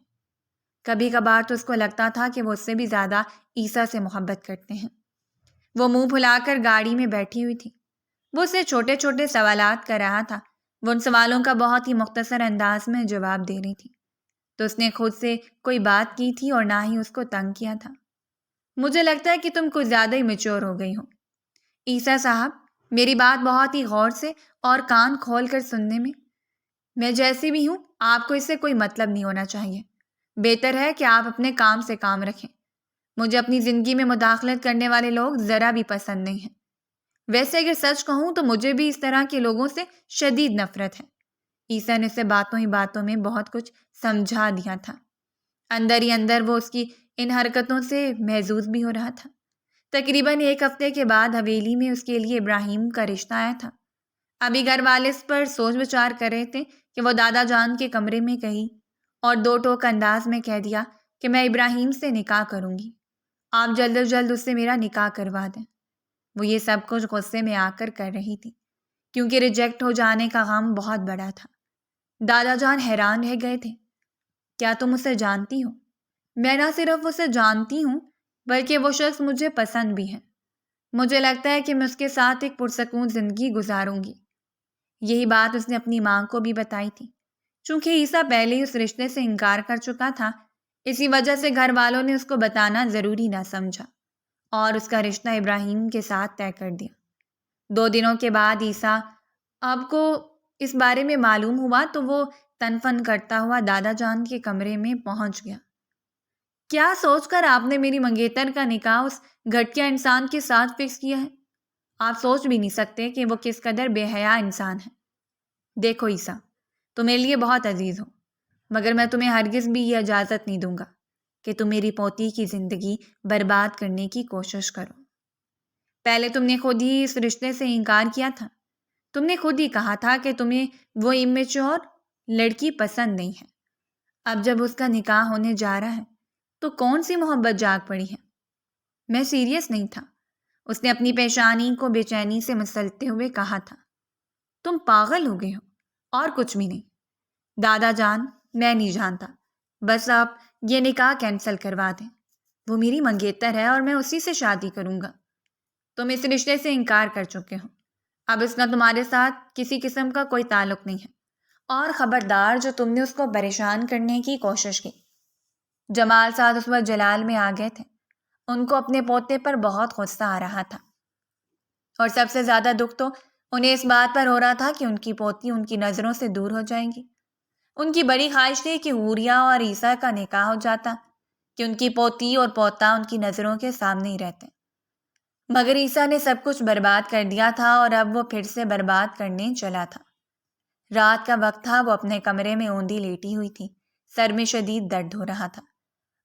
کبھی کبھار تو اس کو لگتا تھا کہ وہ اس سے بھی زیادہ عیسیٰ سے محبت کرتے ہیں۔ وہ منہ پھلا کر گاڑی میں بیٹھی ہوئی تھی۔ وہ اسے چھوٹے چھوٹے سوالات کر رہا تھا۔ وہ ان سوالوں کا بہت ہی مختصر انداز میں جواب دے رہی تھی۔ تو اس نے خود سے کوئی بات کی تھی اور نہ ہی اس کو تنگ کیا تھا۔ مجھے لگتا ہے کہ تم کچھ زیادہ ہی میچور ہو گئی ہو عیسیٰ صاحب، میری بات بہت ہی غور سے اور کان کھول کر سننے میں جیسی بھی ہوں، آپ کو اس سے کوئی مطلب نہیں ہونا چاہیے۔ بہتر ہے کہ آپ اپنے کام سے کام رکھیں۔ مجھے اپنی زندگی میں مداخلت کرنے والے لوگ ذرا بھی پسند نہیں ہیں۔ ویسے اگر سچ کہوں تو مجھے بھی اس طرح کے لوگوں سے شدید نفرت ہے۔ عیسیٰ نے اسے باتوں ہی باتوں میں بہت کچھ سمجھا دیا تھا۔ اندر ہی اندر وہ اس کی ان حرکتوں سے محظوظ بھی ہو رہا تھا۔ تقریباً 1 ہفتے کے بعد حویلی میں اس کے لیے ابراہیم کا رشتہ آیا تھا۔ ابھی گھر والے اس پر سوچ بچار کر رہے تھے کہ وہ دادا جان کے کمرے میں کہی اور 2 ٹوک انداز میں کہہ دیا کہ میں ابراہیم سے نکاح کروں گی، آپ جلد از جلد اس سے میرا نکاح کروا دیں۔ وہ یہ سب کچھ غصے میں آ کر رہی تھی، کیونکہ ریجیکٹ ہو جانے کا غم بہت بڑا تھا۔ دادا جان حیران رہ گئے تھے۔ کیا تم اسے جانتی ہو؟ میں نہ صرف اسے جانتی ہوں بلکہ وہ شخص مجھے پسند بھی ہے۔ مجھے لگتا ہے کہ میں اس کے ساتھ ایک پرسکون زندگی گزاروں گی۔ یہی بات اس نے اپنی ماں کو بھی بتائی تھی۔ چونکہ عیسیٰ پہلے ہی اس رشتے سے انکار کر چکا تھا، اسی وجہ سے گھر والوں نے اس کو بتانا ضروری نہ سمجھا اور اس کا رشتہ ابراہیم کے ساتھ طے کر دیا۔ 2 دنوں کے بعد عیسیٰ آپ کو اس بارے میں معلوم ہوا تو وہ تن فن کرتا ہوا دادا جان کے کمرے میں پہنچ گیا۔ کیا سوچ کر آپ نے میری منگیتر کا نکاح اس گھٹیا انسان کے ساتھ فکس کیا ہے؟ آپ سوچ بھی نہیں سکتے کہ وہ کس قدر بے حیا انسان ہے۔ دیکھو عیسیٰ، تم میرے لیے بہت عزیز ہو، مگر میں تمہیں ہرگز بھی یہ اجازت نہیں دوں گا کہ تم میری پوتی کی زندگی برباد کرنے کی کوشش کرو۔ پہلے تم نے خود ہی اس رشتے سے انکار کیا تھا۔ تم نے خود ہی کہا تھا کہ تمہیں وہ امیچور لڑکی پسند نہیں ہے۔ اب جب اس کا نکاح ہونے جا رہا ہے تو کون سی محبت جاگ پڑی ہے؟ میں سیریس نہیں تھا، اس نے اپنی پیشانی کو بے چینی سے مسلتے ہوئے کہا تھا۔ تم پاگل ہو گئے ہو اور کچھ بھی نہیں۔ دادا جان، میں نہیں جانتا، بس آپ یہ نکاح کینسل کروا دیں۔ وہ میری منگیتر ہے اور میں اسی سے شادی کروں گا۔ تم اس رشتے سے انکار کر چکے ہو، اب اس کا تمہارے ساتھ کسی قسم کا کوئی تعلق نہیں ہے، اور خبردار جو تم نے اس کو پریشان کرنے کی کوشش کی۔ جمال صاحب اس وقت جلال میں آ گئے تھے۔ ان کو اپنے پوتے پر بہت غصہ آ رہا تھا، اور سب سے زیادہ دکھ تو انہیں اس بات پر ہو رہا تھا کہ ان کی پوتی ان کی نظروں سے دور ہو جائیں گی۔ ان کی بڑی خواہش تھی کہ حوریہ اور عیسیٰ کا نکاح ہو جاتا، کہ ان کی پوتی اور پوتا ان کی نظروں کے سامنے ہی رہتے۔ مگر عیسیٰ نے سب کچھ برباد کر دیا تھا اور اب وہ پھر سے برباد کرنے چلا تھا۔ رات کا وقت تھا، وہ اپنے کمرے میں اوندھی لیٹی ہوئی تھی، سر میں شدید درد ہو رہا تھا،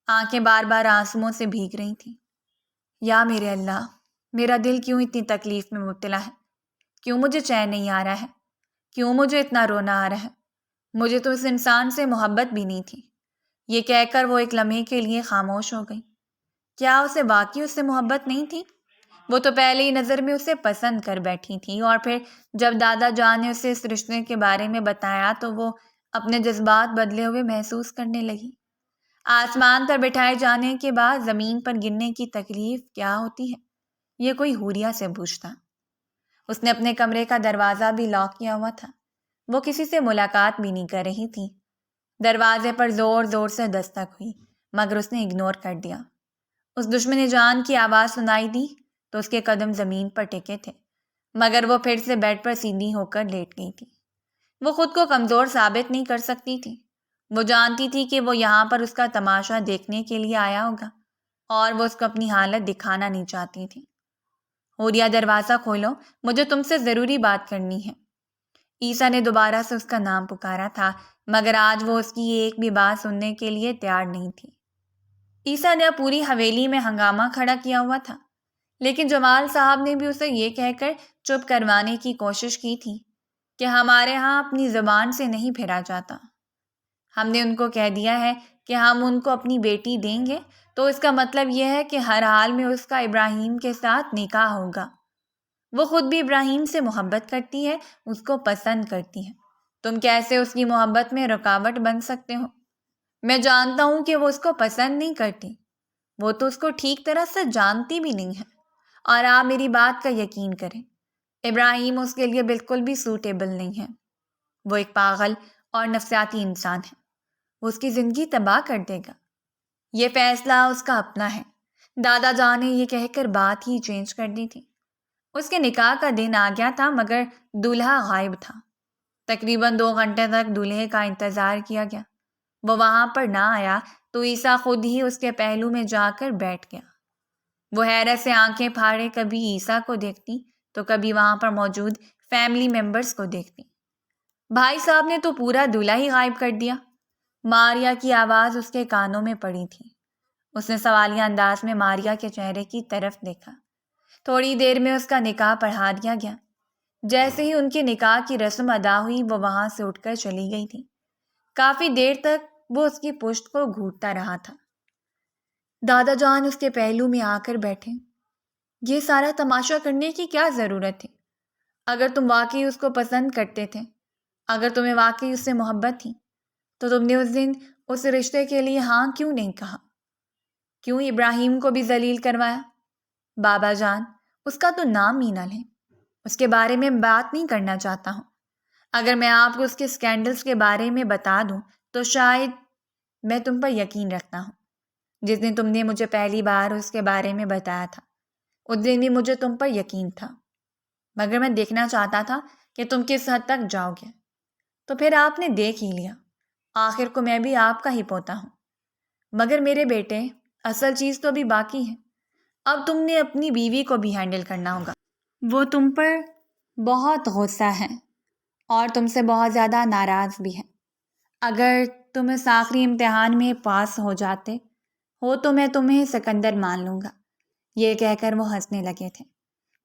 آنکھیں بار بار آنسوؤں سے بھیگ رہی تھیں۔ یا میرے اللہ، میرا دل کیوں اتنی تکلیف میں مبتلا ہے؟ کیوں مجھے چین نہیں آ رہا ہے؟ کیوں مجھے اتنا رونا آ رہا ہے؟ مجھے تو اس انسان سے محبت بھی نہیں تھی۔ یہ کہہ کر وہ ایک لمحے کے لیے خاموش ہو گئی۔ کیا اسے واقعی اس سے محبت نہیں تھی؟ وہ تو پہلے ہی نظر میں اسے پسند کر بیٹھی تھی، اور پھر جب دادا جان نے اسے اس رشتے کے بارے میں بتایا تو وہ اپنے جذبات بدلے ہوئے محسوس کرنے لگی۔ آسمان پر بٹھائے جانے کے بعد زمین پر گرنے کی تکلیف کیا ہوتی ہے، یہ کوئی حوریہ سے پوچھتا۔ اس نے اپنے کمرے کا دروازہ بھی لاک کیا ہوا تھا۔ وہ کسی سے ملاقات بھی نہیں کر رہی تھی۔ دروازے پر زور زور سے دستک ہوئی، مگر اس نے اگنور کر دیا۔ اس دشمن جان کی آواز سنائی دی تو اس کے قدم زمین پر ٹکے تھے، مگر وہ پھر سے بیڈ پر سیدھی ہو کر لیٹ گئی تھی۔ وہ خود کو کمزور ثابت نہیں کر سکتی تھی۔ وہ جانتی تھی کہ وہ یہاں پر اس کا تماشا دیکھنے کے لیے آیا ہوگا، اور وہ اس کو اپنی حالت دکھانا نہیں چاہتی تھی۔ حوریہ، دروازہ کھولو، مجھے تم سے ضروری بات کرنی ہے۔ عیسیٰ نے دوبارہ سے اس کا نام پکارا تھا، مگر آج وہ اس کی ایک بھی بات سننے کے لیے تیار نہیں تھی۔ عیسیٰ نے اب پوری حویلی میں ہنگامہ کھڑا کیا ہوا تھا، لیکن جمال صاحب نے بھی اسے یہ کہہ کر چپ کروانے کی کوشش کی تھی کہ ہمارے ہاں اپنی زبان سے نہیں پھرا جاتا۔ ہم نے ان کو کہہ دیا ہے کہ ہم ان کو اپنی بیٹی دیں گے، تو اس کا مطلب یہ ہے کہ ہر حال میں اس کا ابراہیم کے ساتھ نکاح ہوگا۔ وہ خود بھی ابراہیم سے محبت کرتی ہے، اس کو پسند کرتی ہے۔ تم کیسے اس کی محبت میں رکاوٹ بن سکتے ہو؟ میں جانتا ہوں کہ وہ اس کو پسند نہیں کرتی، وہ تو اس کو ٹھیک طرح سے جانتی بھی نہیں ہے، اور آپ میری بات کا یقین کریں، ابراہیم اس کے لیے بالکل بھی سوٹیبل نہیں ہے۔ وہ ایک پاگل اور نفسیاتی انسان ہے، وہ اس کی زندگی تباہ کر دے گا۔ یہ فیصلہ اس کا اپنا ہے۔ دادا جان نے یہ کہہ کر بات ہی چینج کر دی تھی۔ اس کے نکاح کا دن آ گیا تھا مگر دولہا غائب تھا۔ تقریباً 2 گھنٹے تک دولہے کا انتظار کیا گیا۔ وہ وہاں پر نہ آیا تو عیسیٰ خود ہی اس کے پہلو میں جا کر بیٹھ گیا۔ وہ حیرت سے آنکھیں پھاڑے کبھی عیسیٰ کو دیکھتی تو کبھی وہاں پر موجود فیملی ممبرز کو دیکھتی۔ بھائی صاحب نے تو پورا دولہا ہی غائب کر دیا۔ ماریا کی آواز اس کے کانوں میں پڑی تھی۔ اس نے سوالیہ انداز میں ماریا کے چہرے کی طرف دیکھا۔ تھوڑی دیر میں اس کا نکاح پڑھا دیا گیا۔ جیسے ہی ان کے نکاح کی رسم ادا ہوئی وہ وہاں سے اٹھ کر چلی گئی تھی۔ کافی دیر تک وہ اس کی پشت کو گھونٹتا رہا تھا۔ دادا جان اس کے پہلو میں آ کر بیٹھے۔ یہ سارا تماشا کرنے کی کیا ضرورت تھی؟ اگر تم واقعی اس کو پسند کرتے تھے، اگر تمہیں واقعی اس سے محبت تھی، تو تم نے اس دن اس رشتے کے لیے ہاں کیوں نہیں کہا؟ کیوں ابراہیم کو بھی ذلیل کروایا؟ بابا جان، اس کا تو نام ہی نہ لیں۔ اس کے بارے میں بات نہیں کرنا چاہتا ہوں۔ اگر میں آپ کو اس کے سکینڈلز کے بارے میں بتا دوں تو شاید میں تم پر یقین رکھتا ہوں۔ جس دن تم نے مجھے پہلی بار اس کے بارے میں بتایا تھا، اس دن بھی مجھے تم پر یقین تھا، مگر میں دیکھنا چاہتا تھا کہ تم کس حد تک جاؤ گے۔ تو پھر آپ نے دیکھ ہی لیا، آخر کو میں بھی آپ کا ہی پوتا ہوں۔ مگر میرے بیٹے، اصل چیز تو ابھی باقی ہے۔ اب تم نے اپنی بیوی کو بھی ہینڈل کرنا ہوگا۔ وہ تم پر بہت غصہ ہے اور تم سے بہت زیادہ ناراض بھی ہے۔ اگر تم اس آخری امتحان میں پاس ہو جاتے ہو تو میں تمہیں سکندر مان لوں گا۔ یہ کہہ کر وہ ہنسنے لگے تھے،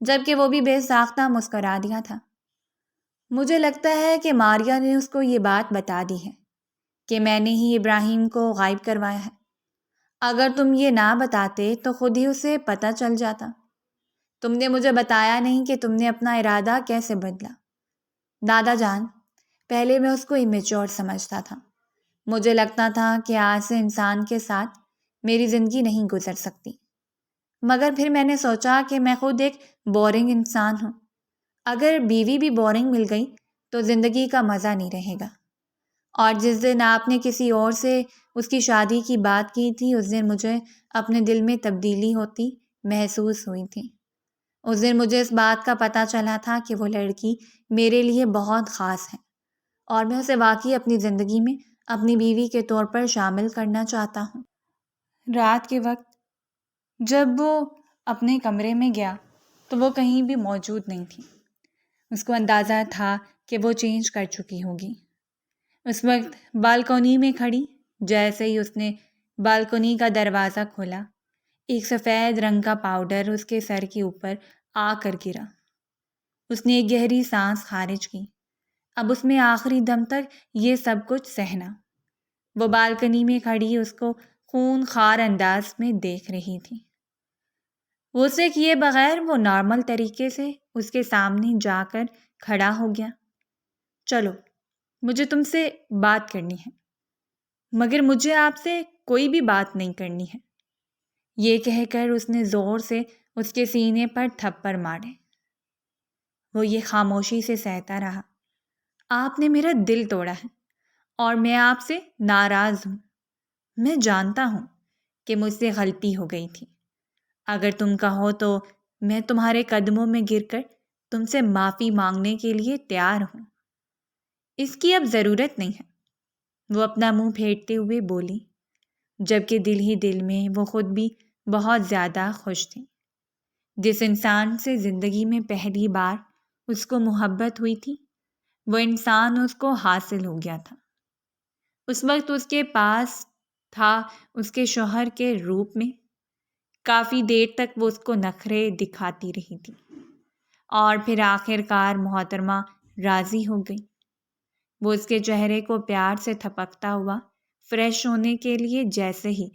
جبکہ وہ بھی بے ساختہ مسکرا دیا تھا۔ مجھے لگتا ہے کہ ماریا نے اس کو یہ بات بتا دی ہے کہ میں نے ہی ابراہیم کو غائب کروایا ہے۔ اگر تم یہ نہ بتاتے تو خود ہی اسے پتہ چل جاتا۔ تم نے مجھے بتایا نہیں کہ تم نے اپنا ارادہ کیسے بدلا۔ دادا جان، پہلے میں اس کو امیچور سمجھتا تھا۔ مجھے لگتا تھا کہ آج سے انسان کے ساتھ میری زندگی نہیں گزر سکتی، مگر پھر میں نے سوچا کہ میں خود ایک بورنگ انسان ہوں۔ اگر بیوی بھی بورنگ مل گئی تو زندگی کا مزہ نہیں رہے گا۔ اور جس دن آپ نے کسی اور سے اس کی شادی کی بات کی تھی، اس دن مجھے اپنے دل میں تبدیلی ہوتی محسوس ہوئی تھی۔ اس دن مجھے اس بات کا پتہ چلا تھا کہ وہ لڑکی میرے لیے بہت خاص ہے اور میں اسے واقعی اپنی زندگی میں اپنی بیوی کے طور پر شامل کرنا چاہتا ہوں۔ رات کے وقت جب وہ اپنے کمرے میں گیا تو وہ کہیں بھی موجود نہیں تھی۔ اس کو اندازہ تھا کہ وہ چینج کر چکی ہوگی۔ اس وقت بالکونی میں کھڑی، جیسے ہی اس نے بالکونی کا دروازہ کھولا، ایک سفید رنگ کا پاؤڈر اس کے سر کے اوپر آ کر گرا۔ اس نے ایک گہری سانس خارج کی۔ اب اس میں آخری دم تک یہ سب کچھ سہنا۔ وہ بالکنی میں کھڑی اس کو خون خوار انداز میں دیکھ رہی تھی۔ غصے کیے بغیر وہ نارمل طریقے سے اس کے سامنے جا کر کھڑا ہو گیا۔ چلو، مجھے تم سے بات کرنی ہے، مگر مجھے آپ سے کوئی بھی بات نہیں کرنی ہے۔ یہ کہہ کر اس نے زور سے اس کے سینے پر تھپڑ مارے۔ وہ یہ خاموشی سے سہتا رہا۔ آپ نے میرا دل توڑا ہے اور میں آپ سے ناراض ہوں۔ میں جانتا ہوں کہ مجھ سے غلطی ہو گئی تھی۔ اگر تم کہو تو میں تمہارے قدموں میں گر کر تم سے معافی مانگنے کے لیے تیار ہوں۔ اس کی اب ضرورت نہیں ہے، وہ اپنا منہ پھیرتے ہوئے بولی، جبکہ دل ہی دل میں وہ خود بھی بہت زیادہ خوش تھی۔ جس انسان سے زندگی میں پہلی بار اس کو محبت ہوئی تھی، وہ انسان اس کو حاصل ہو گیا تھا۔ اس وقت اس کے پاس تھا اس کے شوہر کے روپ میں۔ کافی دیر تک وہ اس کو نخرے دکھاتی رہی تھی اور پھر آخر کار محترمہ راضی ہو گئی۔ وہ اس کے چہرے کو پیار سے تھپکتا ہوا فریش ہونے کے لیے جیسے ہی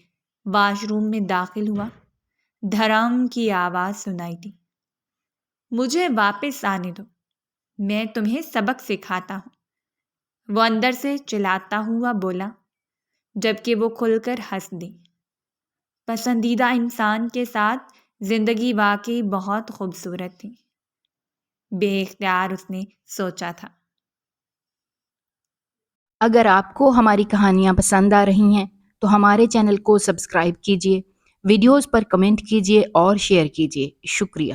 واش روم میں داخل ہوا، دھڑام کی آواز سنائی دی، مجھے واپس آنے دو، میں تمہیں سبق سکھاتا ہوں۔ وہ اندر سے چلاتا ہوا بولا، جبکہ وہ کھل کر ہنس دی۔ پسندیدہ انسان کے ساتھ زندگی واقعی بہت خوبصورت تھی، بے اختیار اس نے سوچا تھا۔ اگر آپ کو ہماری کہانیاں پسند آ رہی ہیں تو ہمارے چینل کو سبسکرائب کیجیے، ویڈیوز پر کمنٹ کیجیے اور شیئر کیجیے۔ شکریہ۔